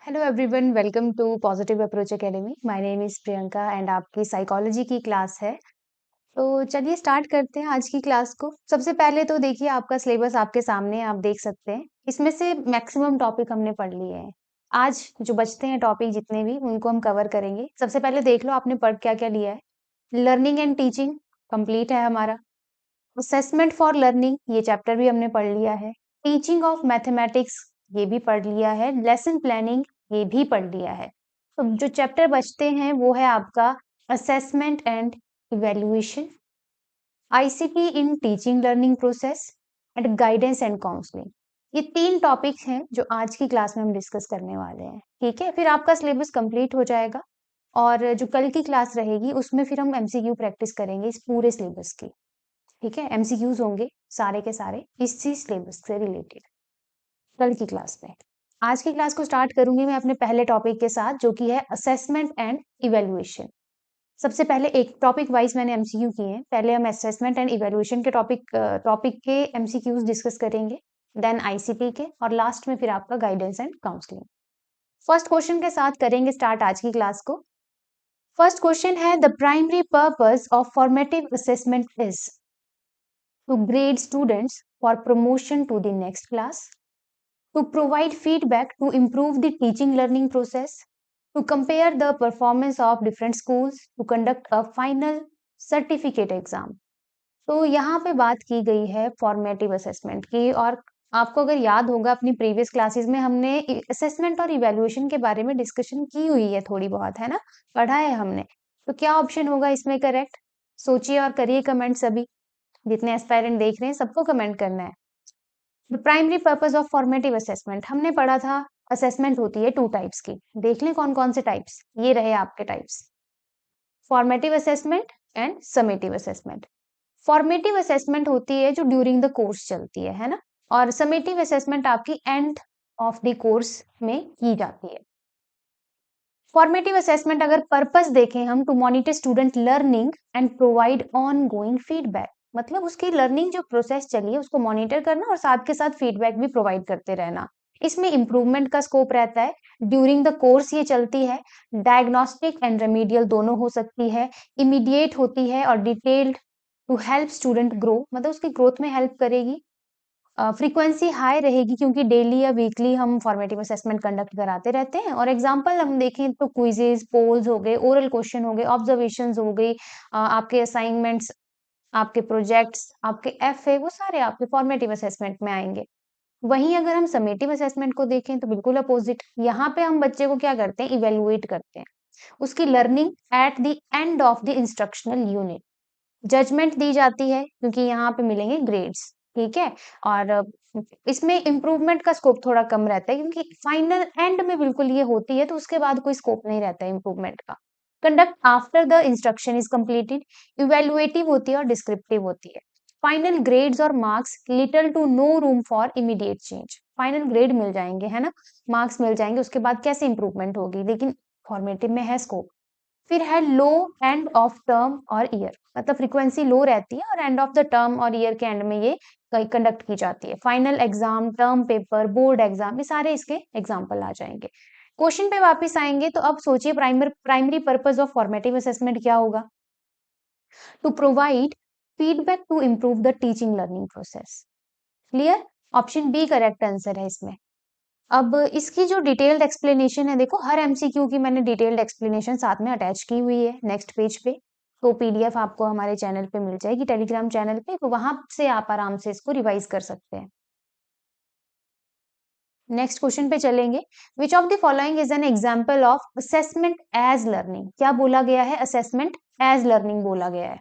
Hello everyone, welcome to positive approach academy. My name is Priyanka and आपकी psychology की class है। तो चलिए स्टार्ट करते हैं आज की क्लास को। सबसे पहले तो देखिए, आपका सिलेबस आपके सामने है, आप देख सकते हैं। इसमें से मैक्सिमम टॉपिक हमने पढ़ लिए हैं। आज जो बचते हैं टॉपिक जितने भी, उनको हम कवर करेंगे। सबसे पहले देख लो आपने पढ़ क्या-क्या लिया है। लर्निंग एंड टीचिंग कंप्लीट है हमारा। असेसमेंट फॉर लर्निंग ये चैप्टर भी हमने पढ़ लिया है। टीचिंग ऑफ मैथमेटिक्स ये भी पढ़ लिया है। लेसन प्लानिंग ये भी पढ़ लिया है। तो जो चैप्टर बचते हैं वो है आपका assessment and evaluation, ICT in teaching learning process and guidance and counselling. ये 3 टॉपिक्स हैं जो आज की क्लास में हम डिस्कस करने वाले हैं, ठीक है? फिर आपका सिलेबस कंप्लीट हो जाएगा और जो कल की क्लास रहेगी उसमें फिर हम एमसीक्यू प्रैक्टिस करेंगे इस पूरे सिलेबस की। ठीक है? एमसीक्यूज होंगे सारे के सारे इसी सिलेबस से रिलेटेड कल की क्लास में। आज की क्लास को स्टार्ट करूंगी मैं अपने पहले टॉपिक के साथ, जो कि है असेसमेंट एंड इवैल्यूएशन। सबसे पहले एक टॉपिक वाइज मैंने एमसीक्यू किए हैं। पहले हम असेसमेंट एंड इवैल्यूएशन के टॉपिक के एमसीक्यूज डिस्कस करेंगे, देन आईसीटी के, और लास्ट में फिर आपका guidance and counselling. First question के साथ करेंगे स्टार्ट आज की क्लास को। फर्स्ट क्वेश्चन है, the primary purpose of formative assessment is to grade students for promotion to the next class, to provide feedback to improve the teaching learning process, to compare the performance of different schools, to conduct a final certificate exam। तो यहाँ पे बात की गई है formative assessment की, और आपको अगर याद होगा अपनी प्रीवियस क्लासेस में हमने असेसमेंट और इवैल्यूएशन के बारे में डिस्कशन की हुई है, थोड़ी बहुत, है ना? पढ़ा है हमने। तो क्या ऑप्शन होगा इसमें करेक्ट? सोचिए और करिए कमेंट सभी। जितने एस्पायरेंट देख रहे हैं सबको कमेंट करना है। The primary purpose of formative assessment हमने पढ़ा था। असेसमेंट होती है 2 टाइप्स की। देख लें कौन कौन से टाइप्स, ये रहे आपके types, formative assessment and summative assessment. Formative assessment होती है जो ड्यूरिंग द कोर्स चलती है ना? और समेटिव असेसमेंट आपकी एंड ऑफ द कोर्स में की जाती है। फॉर्मेटिव असेसमेंट अगर पर्पस देखें हम, to monitor student learning and provide ongoing feedback, मतलब उसकी लर्निंग जो प्रोसेस चली है उसको मॉनिटर करना और साथ के साथ फीडबैक भी प्रोवाइड करते रहना। इसमें इंप्रूवमेंट का स्कोप रहता है। ड्यूरिंग द कोर्स ये चलती है। डायग्नोस्टिक एंड रेमेडियल दोनों हो सकती है। इमीडिएट होती है और detailed to help student grow, मतलब उसकी ग्रोथ में हेल्प करेगी। फ्रीक्वेंसी हाई रहेगी क्योंकि डेली या वीकली हम फॉर्मेटिव असेसमेंट कंडक्ट कराते रहते हैं। और एग्जांपल हम देखें तो क्विजेस, पोल्स हो गए, ओरल क्वेश्चन हो गए, ऑब्जर्वेशंस हो गई, आपके असाइनमेंट्स, आपके प्रोजेक्ट्स, आपके एफए, वो सारे आपके फॉर्मेटिव असेसमेंट में आएंगे। वहीं अगर हम समेटिव असेसमेंट को देखें तो बिल्कुल अपोजिट। यहाँ पे हम बच्चे को क्या करते हैं, इवेलुएट करते हैं, उसकी learning at the end of the instructional unit. Judgement दी जाती है क्योंकि यहाँ पे मिलेंगे ग्रेड्स, ठीक है? और इसमें इम्प्रूवमेंट का स्कोप थोड़ा कम रहता है क्योंकि फाइनल एंड में बिल्कुल ये होती है, तो उसके बाद कोई स्कोप नहीं रहता है इम्प्रूवमेंट का। Conduct after the instruction is completed, evaluative होती है और डिस्क्रिप्टिव होती है। फाइनल ग्रेड्स और marks, little to no room for immediate change. Final grade मिल जाएंगे, है ना? मार्क्स मिल जाएंगे, उसके बाद कैसे इंप्रूवमेंट होगी, लेकिन फॉर्मेटिव में है स्कोप। फिर है लो एंड ऑफ टर्म और ईयर, मतलब फ्रीक्वेंसी लो रहती है और एंड ऑफ द टर्म और ईयर के एंड में ये कंडक्ट की जाती है। Final exam, term paper, board exam, ये सारे इसके एग्जाम्पल आ जाएंगे। क्वेश्चन पे वापस आएंगे तो अब सोचिए primary purpose of formative assessment क्या होगा? To provide feedback to improve the teaching learning process. Clear? Option B correct answer है इसमें। अब इसकी जो डिटेल्ड एक्सप्लेनेशन है, देखो हर एमसीक्यू की मैंने डिटेल्ड एक्सप्लेनेशन साथ में अटैच की हुई है नेक्स्ट पेज पे। तो पीडीएफ आपको हमारे चैनल पे मिल जाएगी, टेलीग्राम चैनल पे, तो वहां से आप आराम से इसको रिवाइज कर सकते हैं। नेक्स्ट क्वेश्चन पे चलेंगे। Which of the following is an example of assessment as learning? क्या बोला गया है? असेसमेंट एज लर्निंग बोला गया है।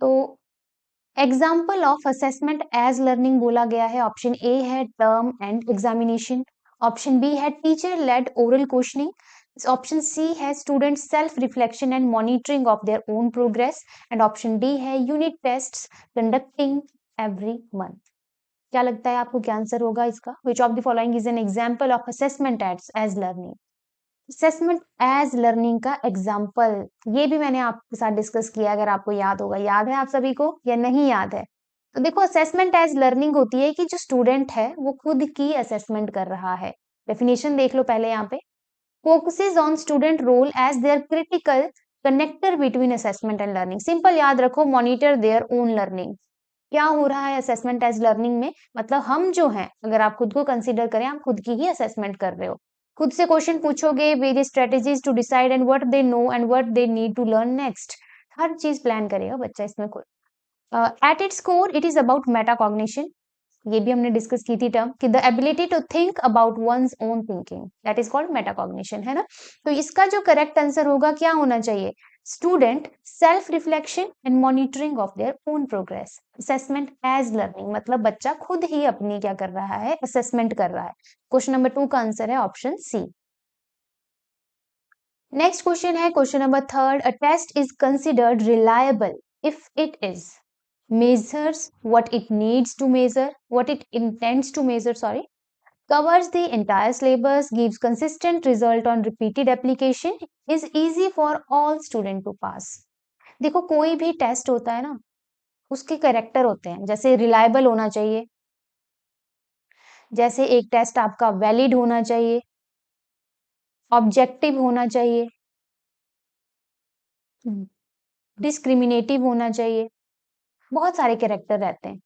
तो example of assessment as learning बोला गया है, ऑप्शन ए है term end examination, option B है teacher led oral questioning, option C है student self reflection and monitoring of their own progress, and option D है unit tests conducting every month. क्या लगता है आपको क्या आंसर होगा इसका? Which of the following is an example of assessment as learning? Assessment as learning का example ये भी मैंने आपके साथ डिस्कस किया, अगर आपको याद होगा। याद है आप सभी को या नहीं याद है? तो देखो असेसमेंट एज लर्निंग होती है कि जो स्टूडेंट है वो खुद की असेसमेंट कर रहा है। डेफिनेशन देख लो पहले यहाँ पे, focuses on student role as their critical connector between assessment and learning. Simple याद रखो, मॉनिटर देयर ओन लर्निंग। क्या हो रहा है असेसमेंट एज लर्निंग में, मतलब हम जो हैं, अगर आप खुद को कंसीडर करें, आप खुद की ही असेसमेंट कर रहे हो। खुद से क्वेश्चन पूछोगे, various strategies to decide and what they know and what they need to learn next. हर चीज प्लान करेगा बच्चा इसमें खुद। At its core it is about metacognition. ये भी हमने डिस्कस की थी टर्म कि the ability to think about one's own thinking, that is called metacognition, है ना। तो इसका जो करेक्ट आंसर होगा क्या होना चाहिए, student self reflection and monitoring of their own progress. Assessment as learning मतलब बच्चा खुद ही अपनी क्या कर रहा है, असेसमेंट कर रहा है। क्वेश्चन नंबर 2 का आंसर है ऑप्शन सी। नेक्स्ट क्वेश्चन है question number 3, a test is considered reliable if it is measures what it needs to measure, what it intends to measure, sorry, covers the entire syllabus, gives consistent result on repeated application, is easy for all student to pass। देखो कोई भी test होता है ना, उसके character होते हैं, जैसे रिलायबल होना चाहिए, जैसे एक टेस्ट आपका वैलिड होना चाहिए, ऑब्जेक्टिव होना चाहिए, डिस्क्रिमिनेटिव होना चाहिए, बहुत सारे कैरेक्टर रहते हैं।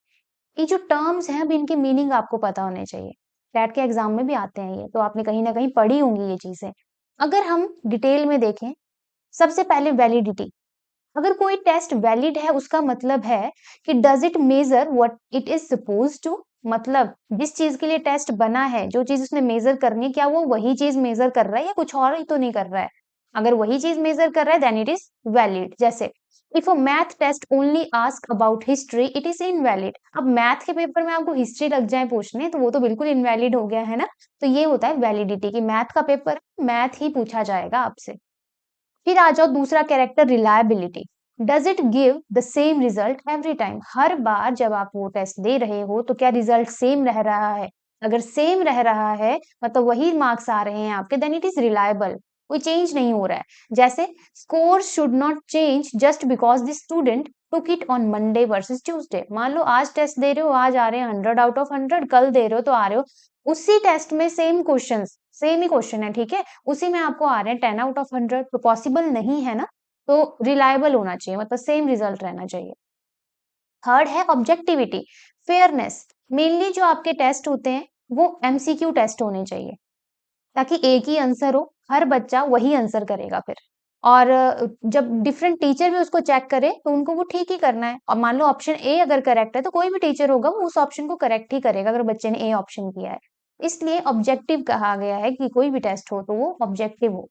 ये जो टर्म्स हैं अब इनके मीनिंग आपको पता होने चाहिए। कैट के एग्जाम में भी आते हैं ये, तो आपने कहीं ना कहीं पढ़ी होंगी ये चीजें। अगर हम डिटेल में देखें, सबसे पहले वैलिडिटी। अगर कोई टेस्ट वैलिड है उसका मतलब है कि does it measure what it is suppose to, मतलब जिस चीज के लिए टेस्ट बना है, जो चीज उसने मेजर करनी है, क्या वो वही चीज मेजर कर रहा है या कुछ और ही तो नहीं कर रहा है। अगर वही चीज मेजर कर रहा है देन इट इज वैलिड। जैसे if a math test only ask about history it is invalid. अब मैथ के पेपर में आपको हिस्ट्री लग जाए पूछने तो वो तो बिल्कुल इनवैलिड हो गया, है ना। तो ये होता है वैलिडिटी की, मैथ का पेपर मैथ ही पूछा जाएगा आपसे। फिर आ जाओ दूसरा character, reliability. Does it give the same result every time. हर बार जब आप वो टेस्ट दे रहे हो तो क्या रिजल्ट सेम रह रहा है। अगर सेम रह रहा है मतलब वही मार्क्स आ रहे हैं आपके, देन इट इज रिलायबल, कोई चेंज नहीं हो रहा है। जैसे score should not change just because the student took it on Monday versus Tuesday. मान लो आज टेस्ट दे रहे हो, आज आ रहे हैं 100 आउट ऑफ 100, कल दे रहे हो तो आ रहे हो उसी टेस्ट में सेम क्वेश्चन, सेम ही क्वेश्चन है, ठीक है, उसी में आपको आ रहे हैं 10 आउट ऑफ 100, तो पॉसिबल नहीं है ना। तो रिलायबल होना चाहिए, मतलब सेम रिजल्ट रहना चाहिए। थर्ड है ऑब्जेक्टिविटी, फेयरनेस। मेनली जो आपके टेस्ट होते हैं वो एमसीक्यू टेस्ट होने चाहिए, ताकि एक ही आंसर हो, हर बच्चा वही आंसर करेगा फिर। और जब डिफरेंट टीचर भी उसको चेक करे तो उनको वो ठीक ही करना है। और मान लो ऑप्शन ए अगर करेक्ट है तो कोई भी टीचर होगा वो उस ऑप्शन को करेक्ट ही करेगा अगर बच्चे ने ए ऑप्शन किया है। इसलिए ऑब्जेक्टिव कहा गया है कि कोई भी टेस्ट हो तो वो ऑब्जेक्टिव हो।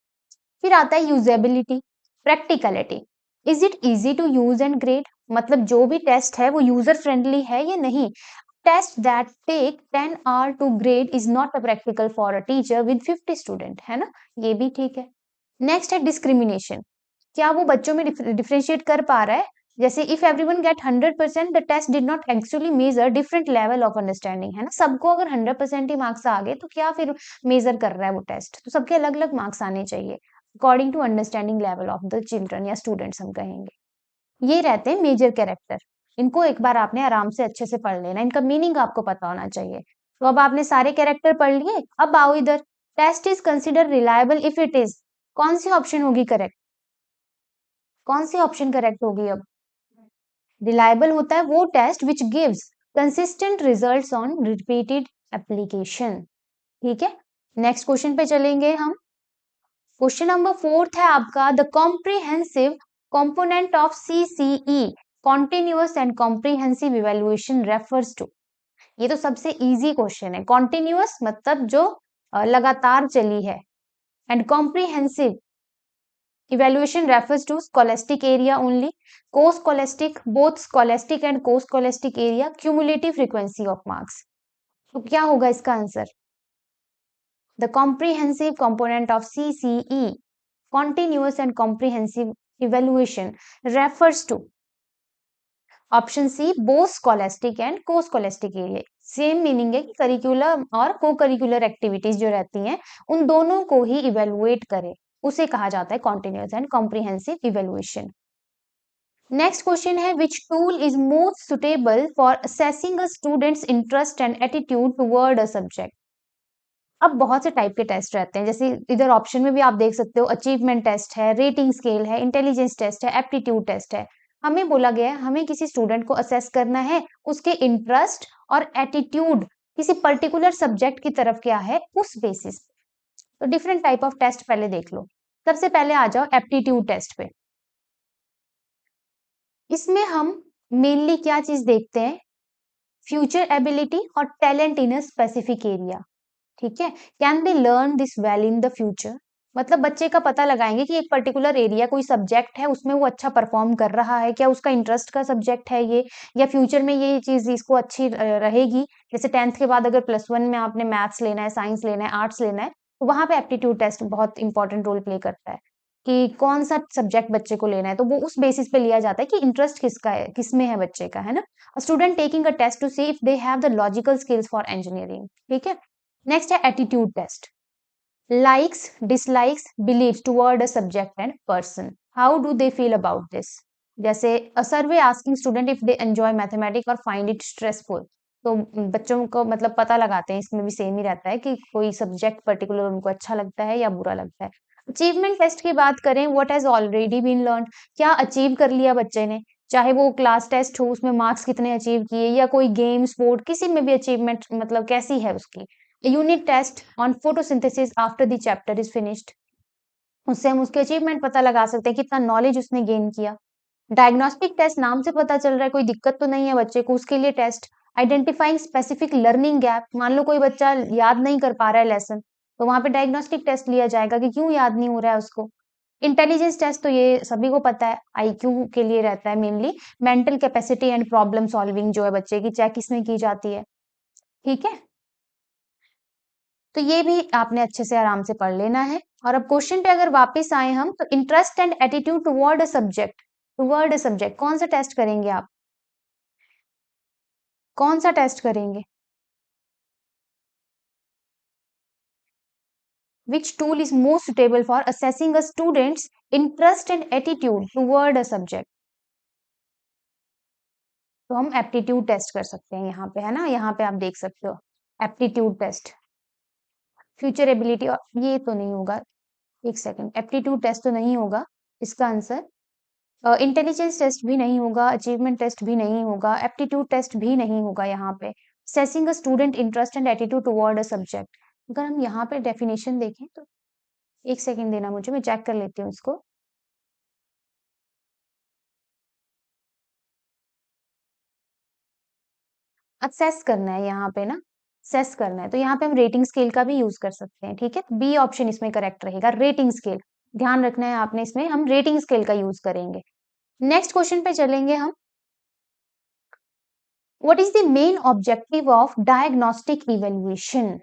फिर आता है usability, practicality. Is it easy to use and grade, मतलब जो भी टेस्ट है वो यूजर फ्रेंडली है या नहीं। Test that take 10 hour to grade is not a practical for a teacher with 50 student, है ना, ये भी ठीक है। नेक्स्ट है डिस्क्रिमिनेशन, क्या वो बच्चों में डिफरेंशिएट कर पा रहा है। जैसे if everyone get 100% the test did not actually measure different level of understanding, है ना। सबको अगर 100% ही मार्क्स आ गए तो क्या फिर मेजर कर रहा है वो टेस्ट, तो सबके अलग अलग मार्क्स आने चाहिए according to understanding level of the children या स्टूडेंट्स हम कहेंगे। ये रहते हैं मेजर कैरेक्टर। इनको एक बार आपने आराम से अच्छे से पढ़ लेना, इनका मीनिंग आपको पता होना चाहिए। तो अब आपने सारे कैरेक्टर पढ़ लिए, अब आओ इधर। Test is consider reliable if it is, कौन सी ऑप्शन होगी करेक्ट, कौन सी ऑप्शन करेक्ट होगी अब। रिलायबल होता है वो test which gives consistent results on repeated application, ठीक है। नेक्स्ट क्वेश्चन पे चलेंगे हम। क्वेश्चन नंबर 4 है आपका, the comprehensive component of CCE continuous and comprehensive evaluation refers to. ये तो सबसे इजी क्वेश्चन है। कॉन्टिन्यूअस मतलब जो लगातार चली है, and comprehensive evaluation refers to scholastic area only, co-scholastic, both scholastic and co-scholastic area, cumulative frequency of marks। तो क्या होगा इसका answer, the comprehensive component of CCE continuous and comprehensive evaluation refers to option C both scholastic and co scholastic area. Same meaning है कि curricular और को curricular activities जो रहती हैं उन दोनों को ही इवेलुएट करे, उसे कहा जाता है continuous and comprehensive evaluation. Next question है which tool is most suitable for assessing a student's interest and attitude toward a subject. अब बहुत से टाइप के टेस्ट रहते हैं, जैसे इधर ऑप्शन में भी आप देख सकते हो, अचीवमेंट टेस्ट है, रेटिंग स्केल है, इंटेलिजेंस टेस्ट है, एप्टीट्यूड टेस्ट है। हमें बोला गया है हमें किसी स्टूडेंट को असेस करना है उसके इंटरेस्ट और एटीट्यूड किसी पर्टिकुलर सब्जेक्ट की तरफ क्या है उस बेसिस पे। तो डिफरेंट टाइप ऑफ टेस्ट पहले देख लो। सबसे पहले आ जाओ एप्टीट्यूड टेस्ट पे। इसमें हम मेनली क्या चीज देखते हैं, फ्यूचर एबिलिटी और talent in a specific area. ठीक है, can they learn this well in the future. मतलब बच्चे का पता लगाएंगे कि एक पर्टिकुलर एरिया कोई सब्जेक्ट है उसमें वो अच्छा परफॉर्म कर रहा है, क्या उसका इंटरेस्ट का सब्जेक्ट है ये, या फ्यूचर में ये चीज इसको अच्छी रहेगी। जैसे 10th के बाद अगर +1 में आपने मैथ्स लेना है, साइंस लेना है, आर्ट्स लेना है, तो वहां पे एप्टीट्यूड टेस्ट बहुत इंपॉर्टेंट रोल प्ले करता है कि कौन सा सब्जेक्ट बच्चे को लेना है, तो वो उस बेसिस पे लिया जाता है कि इंटरेस्ट किसका है, किसमें है बच्चे का, है ना। Student taking a test to see if they have the logical skills for engineering. ठीक है, नेक्स्ट है attitude test. Likes, dislikes, beliefs toward a subject and person, how do they feel about this. जैसे a survey asking student if they enjoy mathematics और find it stressful. तो बच्चों को मतलब पता लगाते हैं, इसमें भी सेम ही रहता है कि कोई सब्जेक्ट पर्टिकुलर उनको अच्छा लगता है या बुरा लगता है। अचीवमेंट टेस्ट की बात करें, what has already been learn, क्या अचीव कर लिया बच्चे ने, चाहे वो क्लास टेस्ट हो उसमें मार्क्स कितने अचीव किए, या कोई गेम स्पोर्ट किसी में भी अचीवमेंट मतलब कैसी है उसकी। Unit test on photosynthesis after the chapter is finished, उससे हम उसके अचीवमेंट पता लगा सकते हैं कितना नॉलेज उसने गेन किया। डायग्नोस्टिक टेस्ट नाम से पता चल रहा है कोई दिक्कत तो नहीं है बच्चे को, उसके लिए test. Identifying specific learning gap, मान लो कोई बच्चा याद नहीं कर पा रहा है लेसन, तो वहां पे डायग्नोस्टिक टेस्ट लिया जाएगा कि क्यों याद नहीं हो रहा है उसको। इंटेलिजेंस टेस्ट तो ये सभी को पता है, आईक्यू के लिए रहता है mainly. Mental capacity and problem solving जो है बच्चे की, चेक इसमें की जाती है। ठीक है, तो ये भी आपने अच्छे से आराम से पढ़ लेना है। और अब क्वेश्चन पे अगर वापस आए हम, तो interest and attitude toward a subject, toward a subject कौन सा टेस्ट करेंगे आप, कौन सा टेस्ट करेंगे। विच tool is most suitable for assessing a student's interest and attitude toward a subject. तो हम एप्टीट्यूड टेस्ट कर सकते हैं यहाँ पे, है ना, यहाँ पे आप देख सकते हो एप्टीट्यूड टेस्ट। फ्यूचर एबिलिटी ये तो नहीं होगा, एक सेकेंड, एप्टीट्यूड टेस्ट तो नहीं होगा इसका आंसर। इंटेलिजेंस टेस्ट भी नहीं होगा, अचीवमेंट टेस्ट भी नहीं होगा, एप्टीट्यूड टेस्ट भी नहीं होगा यहाँ पे। Sensing a student interest and attitude toward a subject, अगर हम यहाँ पे डेफिनेशन देखें तो, एक सेकंड देना मुझे, मैं चेक कर लेती हूँ इसको। असेस करना है यहाँ पे ना, सेस करना है, तो यहाँ पे हम रेटिंग स्केल का भी यूज कर सकते हैं। ठीक है, बी ऑप्शन इसमें करेक्ट रहेगा, रेटिंग स्केल। ध्यान रखना है आपने, इसमें हम रेटिंग स्केल का यूज करेंगे। नेक्स्ट क्वेश्चन पे चलेंगे हम। What is the main objective of diagnostic evaluation.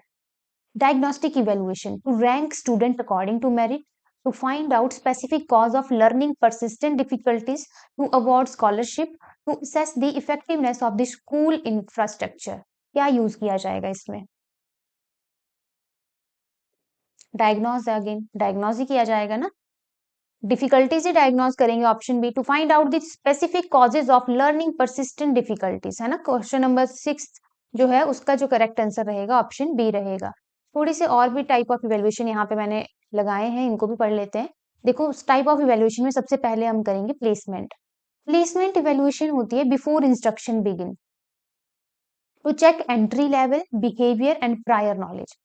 Diagnostic evaluation to rank student according to merit, to find out specific cause of learning persistent difficulties, to award scholarship, to assess the effectiveness of the school infrastructure। क्या use किया जाएगा इसमें, diagnose, again diagnose ही किया जाएगा ना, difficulties ही diagnose करेंगे। Option B, to find out the specific causes of learning persistent difficulties, है ना। क्वेश्चन नंबर 6 जो है उसका जो करेक्ट आंसर रहेगा ऑप्शन बी रहेगा। थोड़ी सी और भी टाइप ऑफ इवेल्युएशन यहाँ पे मैंने लगाए हैं, इनको भी पढ़ लेते हैं। देखो, उस टाइप ऑफ इवेल्युएशन में सबसे पहले हम करेंगे प्लेसमेंट। प्लेसमेंट इवेल्युएशन होती है before instruction begin, to check entry level, behaviour and prior knowledge,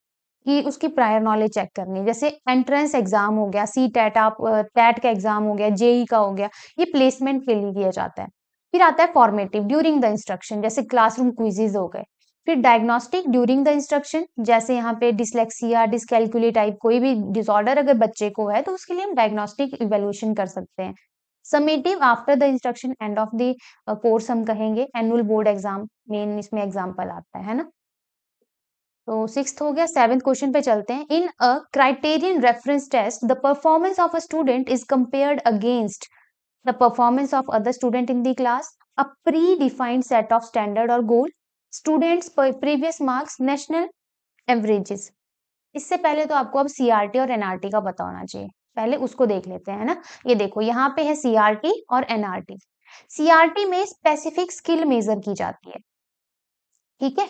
कि उसकी प्रायर नॉलेज चेक करनी है। जैसे एंट्रेंस एग्जाम हो गया, सी टेट, आप टेट का एग्जाम हो गया, जेई का हो गया, ये प्लेसमेंट के लिए किया जाता है। फिर आता है फॉर्मेटिव, ड्यूरिंग द इंस्ट्रक्शन, जैसे क्लासरूम क्विजेज हो गए। फिर डायग्नोस्टिक, ड्यूरिंग द इंस्ट्रक्शन, जैसे यहाँ पे डिसलेक्सिया, डिसकैलकुली टाइप कोई भी डिसऑर्डर अगर बच्चे को है तो उसके लिए हम डायग्नोस्टिक इवेल्युएशन कर सकते हैं। Summative, after the instruction, and of the course हम कहेंगे, एनुअल बोर्ड एग्जाम मेन इसमें एग्जाम्पल आता है ना। तो सिक्स्थ हो गया, सेवेंथ क्वेश्चन पे चलते हैं। In a criterion reference test the performance of a student is compared against the performance of other student in the class, a predefined set of standard और goal, students previous marks, national averages. इससे पहले तो आपको अब CRT और NRT का पता होना चाहिए, पहले उसको देख लेते हैं, है ना। ये देखो, यहाँ पे है सीआरटी और एनआरटी। सीआरटी में स्पेसिफिक स्किल मेजर की जाती है, ठीक है?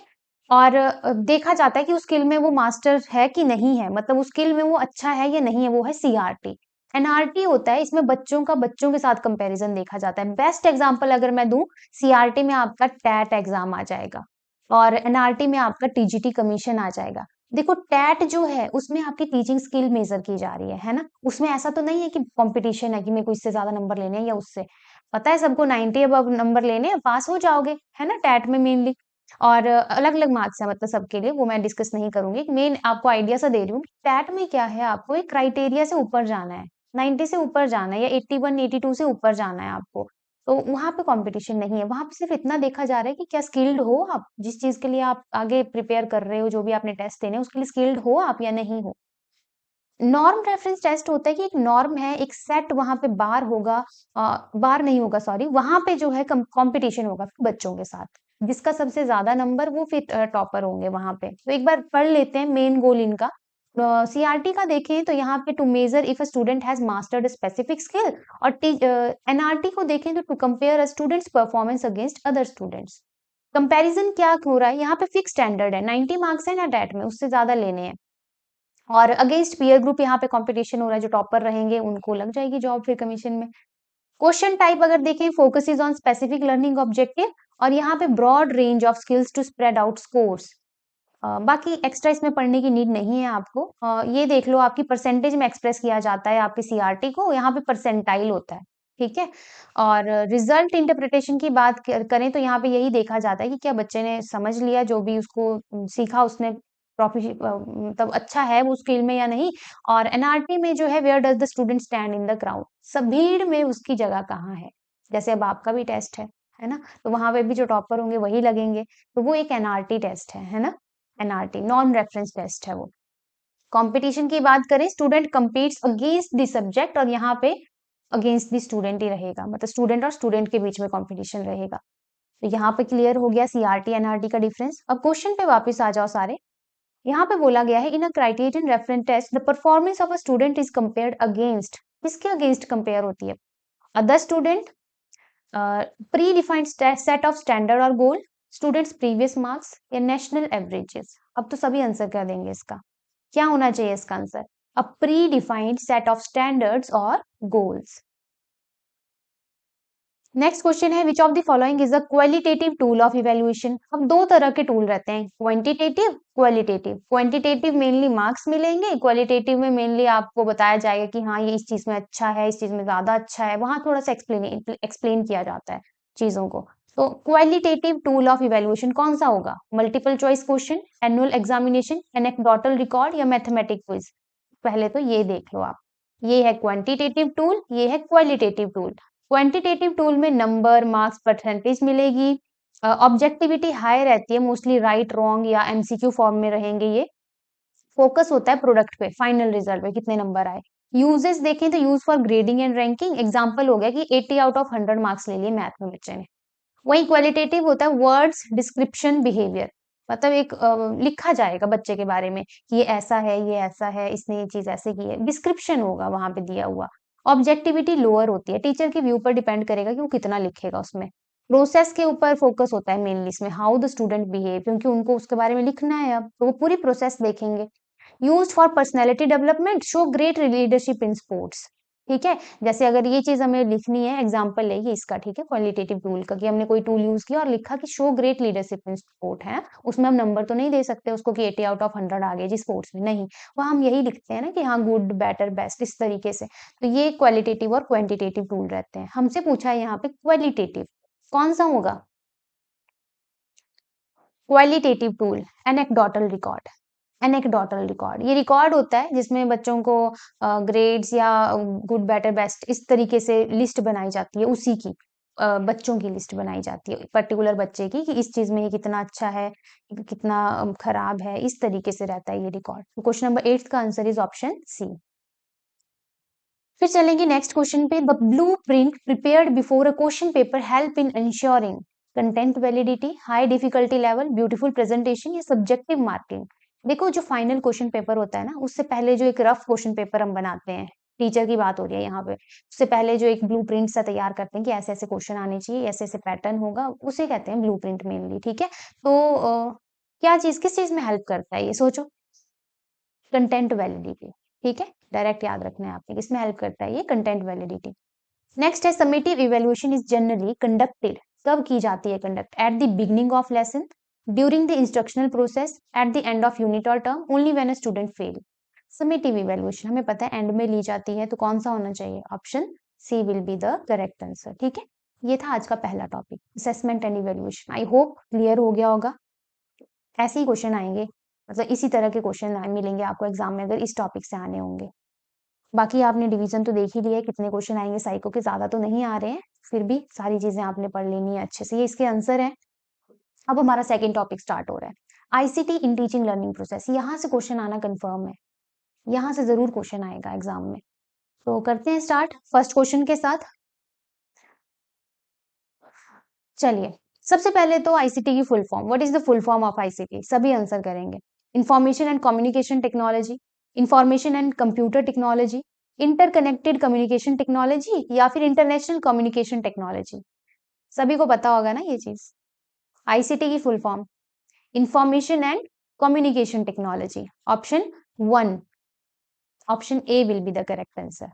और देखा जाता है कि उस स्किल में वो मास्टर है कि नहीं है, मतलब उस स्किल में वो अच्छा है या नहीं है, वो है सीआरटी। एनआरटी होता है, इसमें बच्चों का बच्चों के साथ कंपैरिजन देखा जाता है। बेस्ट एग्जांपल अगर मैं दूं, सीआरटी में आपका टैट एग्जाम आ जाएगा और एनआरटी में आपका टीजीटी कमीशन आ जाएगा। देखो टैट जो है उसमें आपकी टीचिंग स्किल मेजर की जा रही है ना? उसमें ऐसा तो नहीं है कि कंपटीशन है कि मेरे को इससे ज्यादा नंबर लेने हैं या उससे। पता है सबको 90 अबव नंबर लेने हैं, पास हो जाओगे, है ना? टैट में मेनली। और अलग-अलग मार्क्स है मतलब सबके लिए, वो मैं डिस्कस नहीं करूँगी। मेन आपको आइडिया सा दे रही हूँ। टैट में क्या है, आपको एक क्राइटेरिया से ऊपर जाना है, 90 से ऊपर जाना है या 81, 82 से ऊपर जाना है आपको। तो वहाँ पे कॉम्पिटिशन नहीं है, वहाँ पे सिर्फ इतना देखा जा रहा है कि क्या स्किल्ड हो आप, जिस चीज़ के लिए आप आगे प्रिपेयर कर रहे हो, जो भी आपने टेस्ट देने हैं, उसके लिए स्किल्ड हो आप या नहीं हो। नॉर्म रेफरेंस टेस्ट होता है कि एक नॉर्म है, एक सेट वहाँ पे बार होगा, बार नहीं होगा सॉरी, वहाँ पे जो है कॉम्पिटिशन होगा बच्चों के साथ। जिसका सबसे ज़्यादा नंबर वो फिर टॉपर होंगे वहाँ पे। तो एक बार पढ़ लेते हैं मेन गोल इनका। सीआरटी का देखें तो यहाँ पे to measure if a student has mastered a specific skill और एनआरटी को देखें तो to compare a student's performance against other students. Comparison क्या हो रहा है, यहाँ पे फिक्स स्टैंडर्ड है, 90 मार्क्स है ना टैट में, उससे ज़्यादा लेने हैं। और अगेंस्ट पीयर ग्रुप यहाँ पे कंपटीशन हो रहा है, जो टॉपर रहेंगे उनको लग जाएगी जॉब फिर कमीशन में। क्वेश्चन टाइप अगर देखें, focuses on specific learning objective और यहाँ पे broad range of skills to spread out scores. बाकी एक्स्ट्रा इसमें पढ़ने की नीड नहीं है आपको। ये देख लो, आपकी परसेंटेज में एक्सप्रेस किया जाता है आपके सीआरटी को, यहाँ पे परसेंटाइल होता है, ठीक है? और रिजल्ट इंटरप्रिटेशन की बात करें तो यहाँ पे यही देखा जाता है कि क्या बच्चे ने समझ लिया जो भी उसको सीखा उसने, मतलब अच्छा है वो स्किल में या नहीं। और एनआरटी में जो है, where does the student stand in the crowd, सब भीड़ में उसकी जगह कहाँ है। जैसे अब आपका भी टेस्ट है ना? तो वहां पे भी जो टॉपर होंगे वही लगेंगे, तो वो एक एनआरटी टेस्ट है ना? एनआरटी नॉन रेफरेंस टेस्ट है वो। कंपटीशन की बात करें, student competes against the subject और यहाँ पे अगेंस्ट द स्टूडेंट ही रहेगा, मतलब स्टूडेंट और स्टूडेंट के बीच में कंपटीशन रहेगा। तो यहाँ पे क्लियर हो गया सीआरटी एनआरटी का डिफरेंस। अब क्वेश्चन पे वापस आ जाओ सारे। यहाँ पे बोला गया है, in a criterion reference test the performance of a student is compared against, किसके अगेंस्ट कंपेयर होती है? Other student, predefined set of standard और गोल, स्टूडेंट्स प्रीवियस मार्क्स या नेशनल एवरेजेस। अब तो सभी आंसर कर देंगे इसका। क्या होना चाहिए इसका answer? A predefined set of standards और गोल्स। नेक्स्ट क्वेश्चन है, which of the following is a qualitative tool of evaluation. अब दो तरह के टूल रहते हैं, quantitative, qualitative. Quantitative mainly marks मिलेंगे, क्वालिटेटिव में मेनली आपको बताया जाएगा कि हाँ ये इस चीज में अच्छा है, इस चीज में ज्यादा अच्छा है, वहां थोड़ा सा एक्सप्लेन किया जाता है चीजों को। तो क्वालिटेटिव टूल ऑफ इवेल्युएशन कौन सा होगा? Multiple choice question, annual examination, anecdotal record या मैथमेटिक क्विज? पहले तो ये देख लो आप, ये है क्वांटिटेटिव टूल, ये है क्वालिटेटिव टूल। क्वांटिटेटिव टूल में नंबर, मार्क्स, परसेंटेज मिलेगी। ऑब्जेक्टिविटी हाई रहती है, मोस्टली राइट, रॉन्ग या एमसीक्यू फॉर्म में रहेंगे ये। फोकस होता है प्रोडक्ट पे, फाइनल रिजल्ट पे कितने नंबर आए। यूजेस देखें तो use for grading and ranking, example हो गया कि 80 आउट ऑफ 100 मार्क्स ले लिए मैथ में बच्चे ने। वही क्वालिटेटिव होता है वर्ड्स, डिस्क्रिप्शन, बिहेवियर, मतलब एक लिखा जाएगा बच्चे के बारे में कि ये ऐसा है, ये ऐसा है, इसने ये चीज ऐसे की है, डिस्क्रिप्शन होगा वहां पे दिया हुआ। ऑब्जेक्टिविटी लोअर होती है, टीचर के व्यू पर डिपेंड करेगा कि वो कितना लिखेगा उसमें। प्रोसेस के ऊपर फोकस होता है मेनली इसमें, हाउ द स्टूडेंट बिहेव, क्योंकि उनको उसके बारे में लिखना है, अब तो वो पूरी प्रोसेस देखेंगे। Used for personality development, show great leadership in sports, ठीक है? जैसे अगर ये चीज हमें लिखनी है, एग्जांपल लेगी इसका, ठीक है, क्वालिटेटिव टूल का, कि हमने कोई टूल यूज किया और लिखा कि show great leadership in sport है, उसमें हम नंबर तो नहीं दे सकते उसको कि 80 आउट ऑफ 100 आ गए जी स्पोर्ट्स में, नहीं। वह हम यही लिखते हैं ना कि हाँ गुड, बेटर, बेस्ट, इस तरीके से। तो ये क्वालिटेटिव और क्वांटिटेटिव टूल रहते हैं। हमसे पूछा है यहाँ पे क्वालिटेटिव, कौन सा होगा? Qualitative tool, anecdotal record. Anecdotal record ये रिकॉर्ड होता है जिसमें बच्चों को ग्रेड्स या गुड, बेटर, बेस्ट इस तरीके से लिस्ट बनाई जाती है, उसी की बच्चों की लिस्ट बनाई जाती है पर्टिकुलर बच्चे की, कि इस चीज में ये कितना अच्छा है, कितना खराब है, इस तरीके से रहता है ये रिकॉर्ड। तो क्वेश्चन नंबर 8 का आंसर इज ऑप्शन सी। फिर चलेंगे नेक्स्ट क्वेश्चन पे, the blue print prepared before a question paper help in ensuring content validity, high difficulty level, beautiful presentation या सब्जेक्टिव मार्किंग। देखो जो फाइनल क्वेश्चन पेपर होता है ना, उससे पहले जो एक रफ क्वेश्चन पेपर हम बनाते हैं, टीचर की बात हो रही है यहाँ पे। उससे पहले जो एक ब्लूप्रिंट सा तैयार करते हैं कि ऐसे-ऐसे क्वेश्चन आने चाहिए, ऐसे-ऐसे पैटर्न होगा, उसे कहते हैं ब्लूप्रिंट मेनली, ठीक है? तो क्या चीज़ किस चीज़ में हेल्प करता है ये सोचो? कंटेंट वैलिडिटी, ठीक है? डायरेक्ट याद रखना है आपने, किसमें हेल्प करता है ये? Content validity. नेक्स्ट है summative evaluation is generally conducted, कब की जाती है conduct? At the beginning of lesson, during the instructional process, at the end of unit और term, only when a student fail. Summative evaluation हमें पता है and में ली जाती है, तो कौन सा होना चाहिए? Option C will be the correct answer, ठीक है? ये था आज का पहला topic, assessment and evaluation. I hope clear हो गया होगा। ऐसे ही क्वेश्चन आएंगे, मतलब इसी तरह के क्वेश्चन मिलेंगे आपको एग्जाम में अगर इस टॉपिक से आने होंगे। बाकी आपने डिवीजन तो देख ही लिया है, कितने क्वेश्चन आएंगे साइको के, ज्यादा तो नहीं आ रहे हैं, फिर भी सारी चीजें आपने पढ़ लेनी है अच्छे से। ये इसके आंसर है। अब हमारा सेकंड टॉपिक स्टार्ट हो रहा है, ICT in teaching learning process. यहाँ से क्वेश्चन आना कंफर्म है, यहाँ से जरूर क्वेश्चन आएगा एग्जाम में। तो करते हैं स्टार्ट फर्स्ट क्वेश्चन के साथ। चलिए, सबसे पहले तो आईसीटी की full form, what is the full form of ICT? सभी आंसर करेंगे। Information and communication technology, information and computer technology, interconnected communication technology, या फिर इंटरनेशनल कम्युनिकेशन टेक्नोलॉजी। सभी को पता होगा ना ये चीज। आईसीटी की full form information and communication technology, option 1, option A will be the correct answer.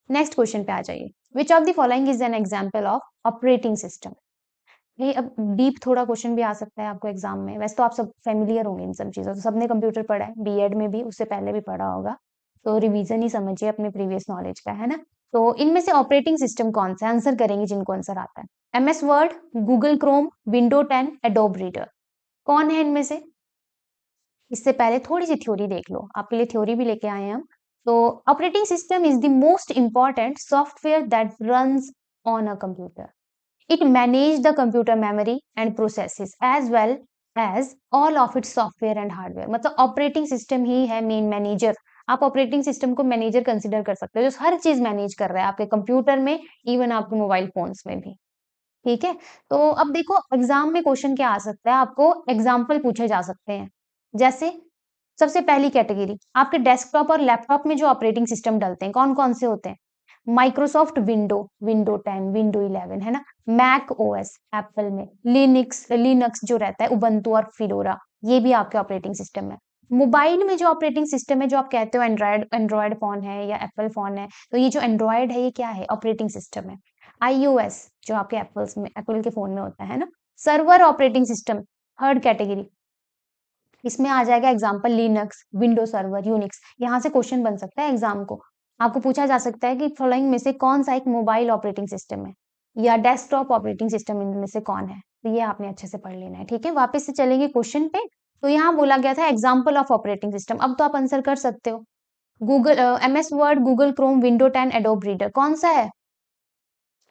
Next question पे आ जाइए, विच of the following is an example of operating system? नहीं, अब डीप थोड़ा क्वेश्चन भी आ सकता है आपको एग्जाम में। वैसे तो आप सब फेमिलियर होंगे इन सब चीजों से, सबने कंप्यूटर पढ़ा है, बीएड में भी, उससे पहले भी पढ़ा होगा, तो रिवीजन ही समझिए अपने प्रीवियस नॉलेज का, है ना? तो इनमें से ऑपरेटिंग सिस्टम कौन सा है? आंसर करेंगे जिनको आंसर आता है। MS word, Google Chrome, window 10, adobe reader, कौन है इनमें से? इससे पहले थोड़ी सी थ्योरी देख लो, आपके लिए थ्योरी भी लेके आए हैं हम। तो operating system is the most important software that runs on a computer. It manage the computer memory and processes as well as all of its software and hardware। मतलब ऑपरेटिंग सिस्टम ही है main manager. आप operating system को manager consider कर सकते हो, जो हर चीज manage कर रहा है आपके कंप्यूटर में, इवन आपके मोबाइल फोन्स में भी, ठीक है? तो अब देखो एग्जाम में क्वेश्चन क्या आ सकता है, आपको एग्जाम्पल पूछे जा सकते हैं। जैसे सबसे पहली कैटेगरी, आपके डेस्कटॉप और लैपटॉप में जो ऑपरेटिंग सिस्टम डलते हैं कौन कौन से होते हैं? माइक्रोसॉफ्ट विंडो, विंडो 10, विंडो 11, है ना? मैक ओएस एप्पल में, लिनक्स लिनक्स जो रहता है उबंटू और फिडोरा, ये भी आपके ऑपरेटिंग सिस्टम है। मोबाइल में जो ऑपरेटिंग सिस्टम है, जो आप कहते हो एंड्रॉयड एंड्रॉयड फोन है या एप्पल फोन है, तो ये जो एंड्रॉयड है ये क्या है? ऑपरेटिंग सिस्टम है। आईओएस जो आपके एप्पल्स में, एप्पल के फोन में होता है ना? Server operating system, third category, इसमें आ जाएगा example Linux, window server, Unix. यहाँ से क्वेश्चन बन सकता है एग्जाम को, आपको पूछा जा सकता है कि फॉलोइंग में से कौन सा एक मोबाइल ऑपरेटिंग सिस्टम है या डेस्कटॉप ऑपरेटिंग सिस्टम, इनमें से कौन है? तो ये आपने अच्छे से पढ़ लेना है, ठीक है? वापस से चलेंगे क्वेश्चन पे। तो यहाँ बोला गया था एग्जाम्पल ऑफ ऑपरेटिंग सिस्टम, अब तो आप आंसर कर सकते हो। Google MS word, Google Chrome, window 10, adobe reader, कौन सा है?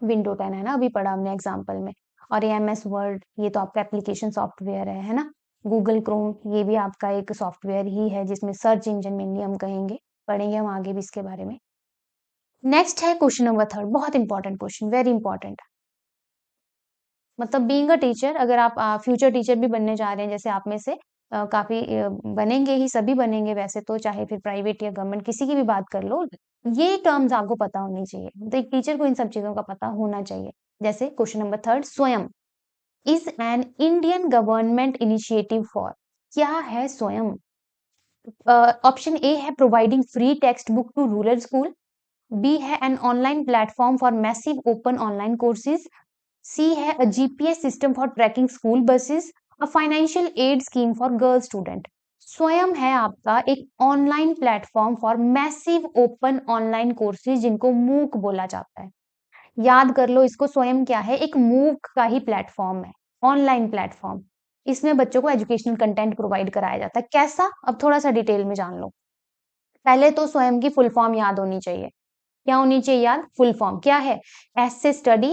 विंडो 10 है ना, अभी पढ़ा हमने एग्जाम्पल में। और ये एमएस वर्ड, ये तो आपका एप्लीकेशन सॉफ्टवेयर है ना? गूगल क्रोम ये भी आपका एक सॉफ्टवेयर ही है, जिसमें सर्च इंजन मेनली हम कहेंगे, पढ़ेंगे हम आगे भी इसके बारे में। नेक्स्ट है क्वेश्चन नंबर थर्ड, बहुत इंपॉर्टेंट क्वेश्चन, वेरी इंपॉर्टेंट। मतलब बीइंग अ टीचर, अगर आप फ्यूचर टीचर भी बनने जा रहे हैं, जैसे आप में से काफी बनेंगे ही, सभी बनेंगे वैसे तो, चाहे फिर प्राइवेट या गवर्नमेंट किसी की भी बात कर लो, ये टर्म्स आपको पता होनी चाहिए। तो एक टीचर को इन सब चीजों का पता होना चाहिए। जैसे question number third, Swayam is an Indian government initiative for, क्या है स्वयं? ऑप्शन ए है providing free text book to rural school, B है an online platform for massive open online courses, C है a GPS system for tracking school buses, a financial aid scheme for girl student. Swayam है आपका एक online platform for massive open online courses, जिनको MOOC बोला जाता है। याद कर लो इसको, स्वयं क्या है? एक मूक का ही प्लेटफॉर्म है, ऑनलाइन प्लेटफॉर्म। इसमें बच्चों को एजुकेशनल कंटेंट प्रोवाइड कराया जाता है। कैसा? अब थोड़ा सा डिटेल में जान लो। पहले तो स्वयं की फुल फॉर्म याद होनी चाहिए। क्या होनी चाहिए याद? फुल फॉर्म क्या है? ऐसे study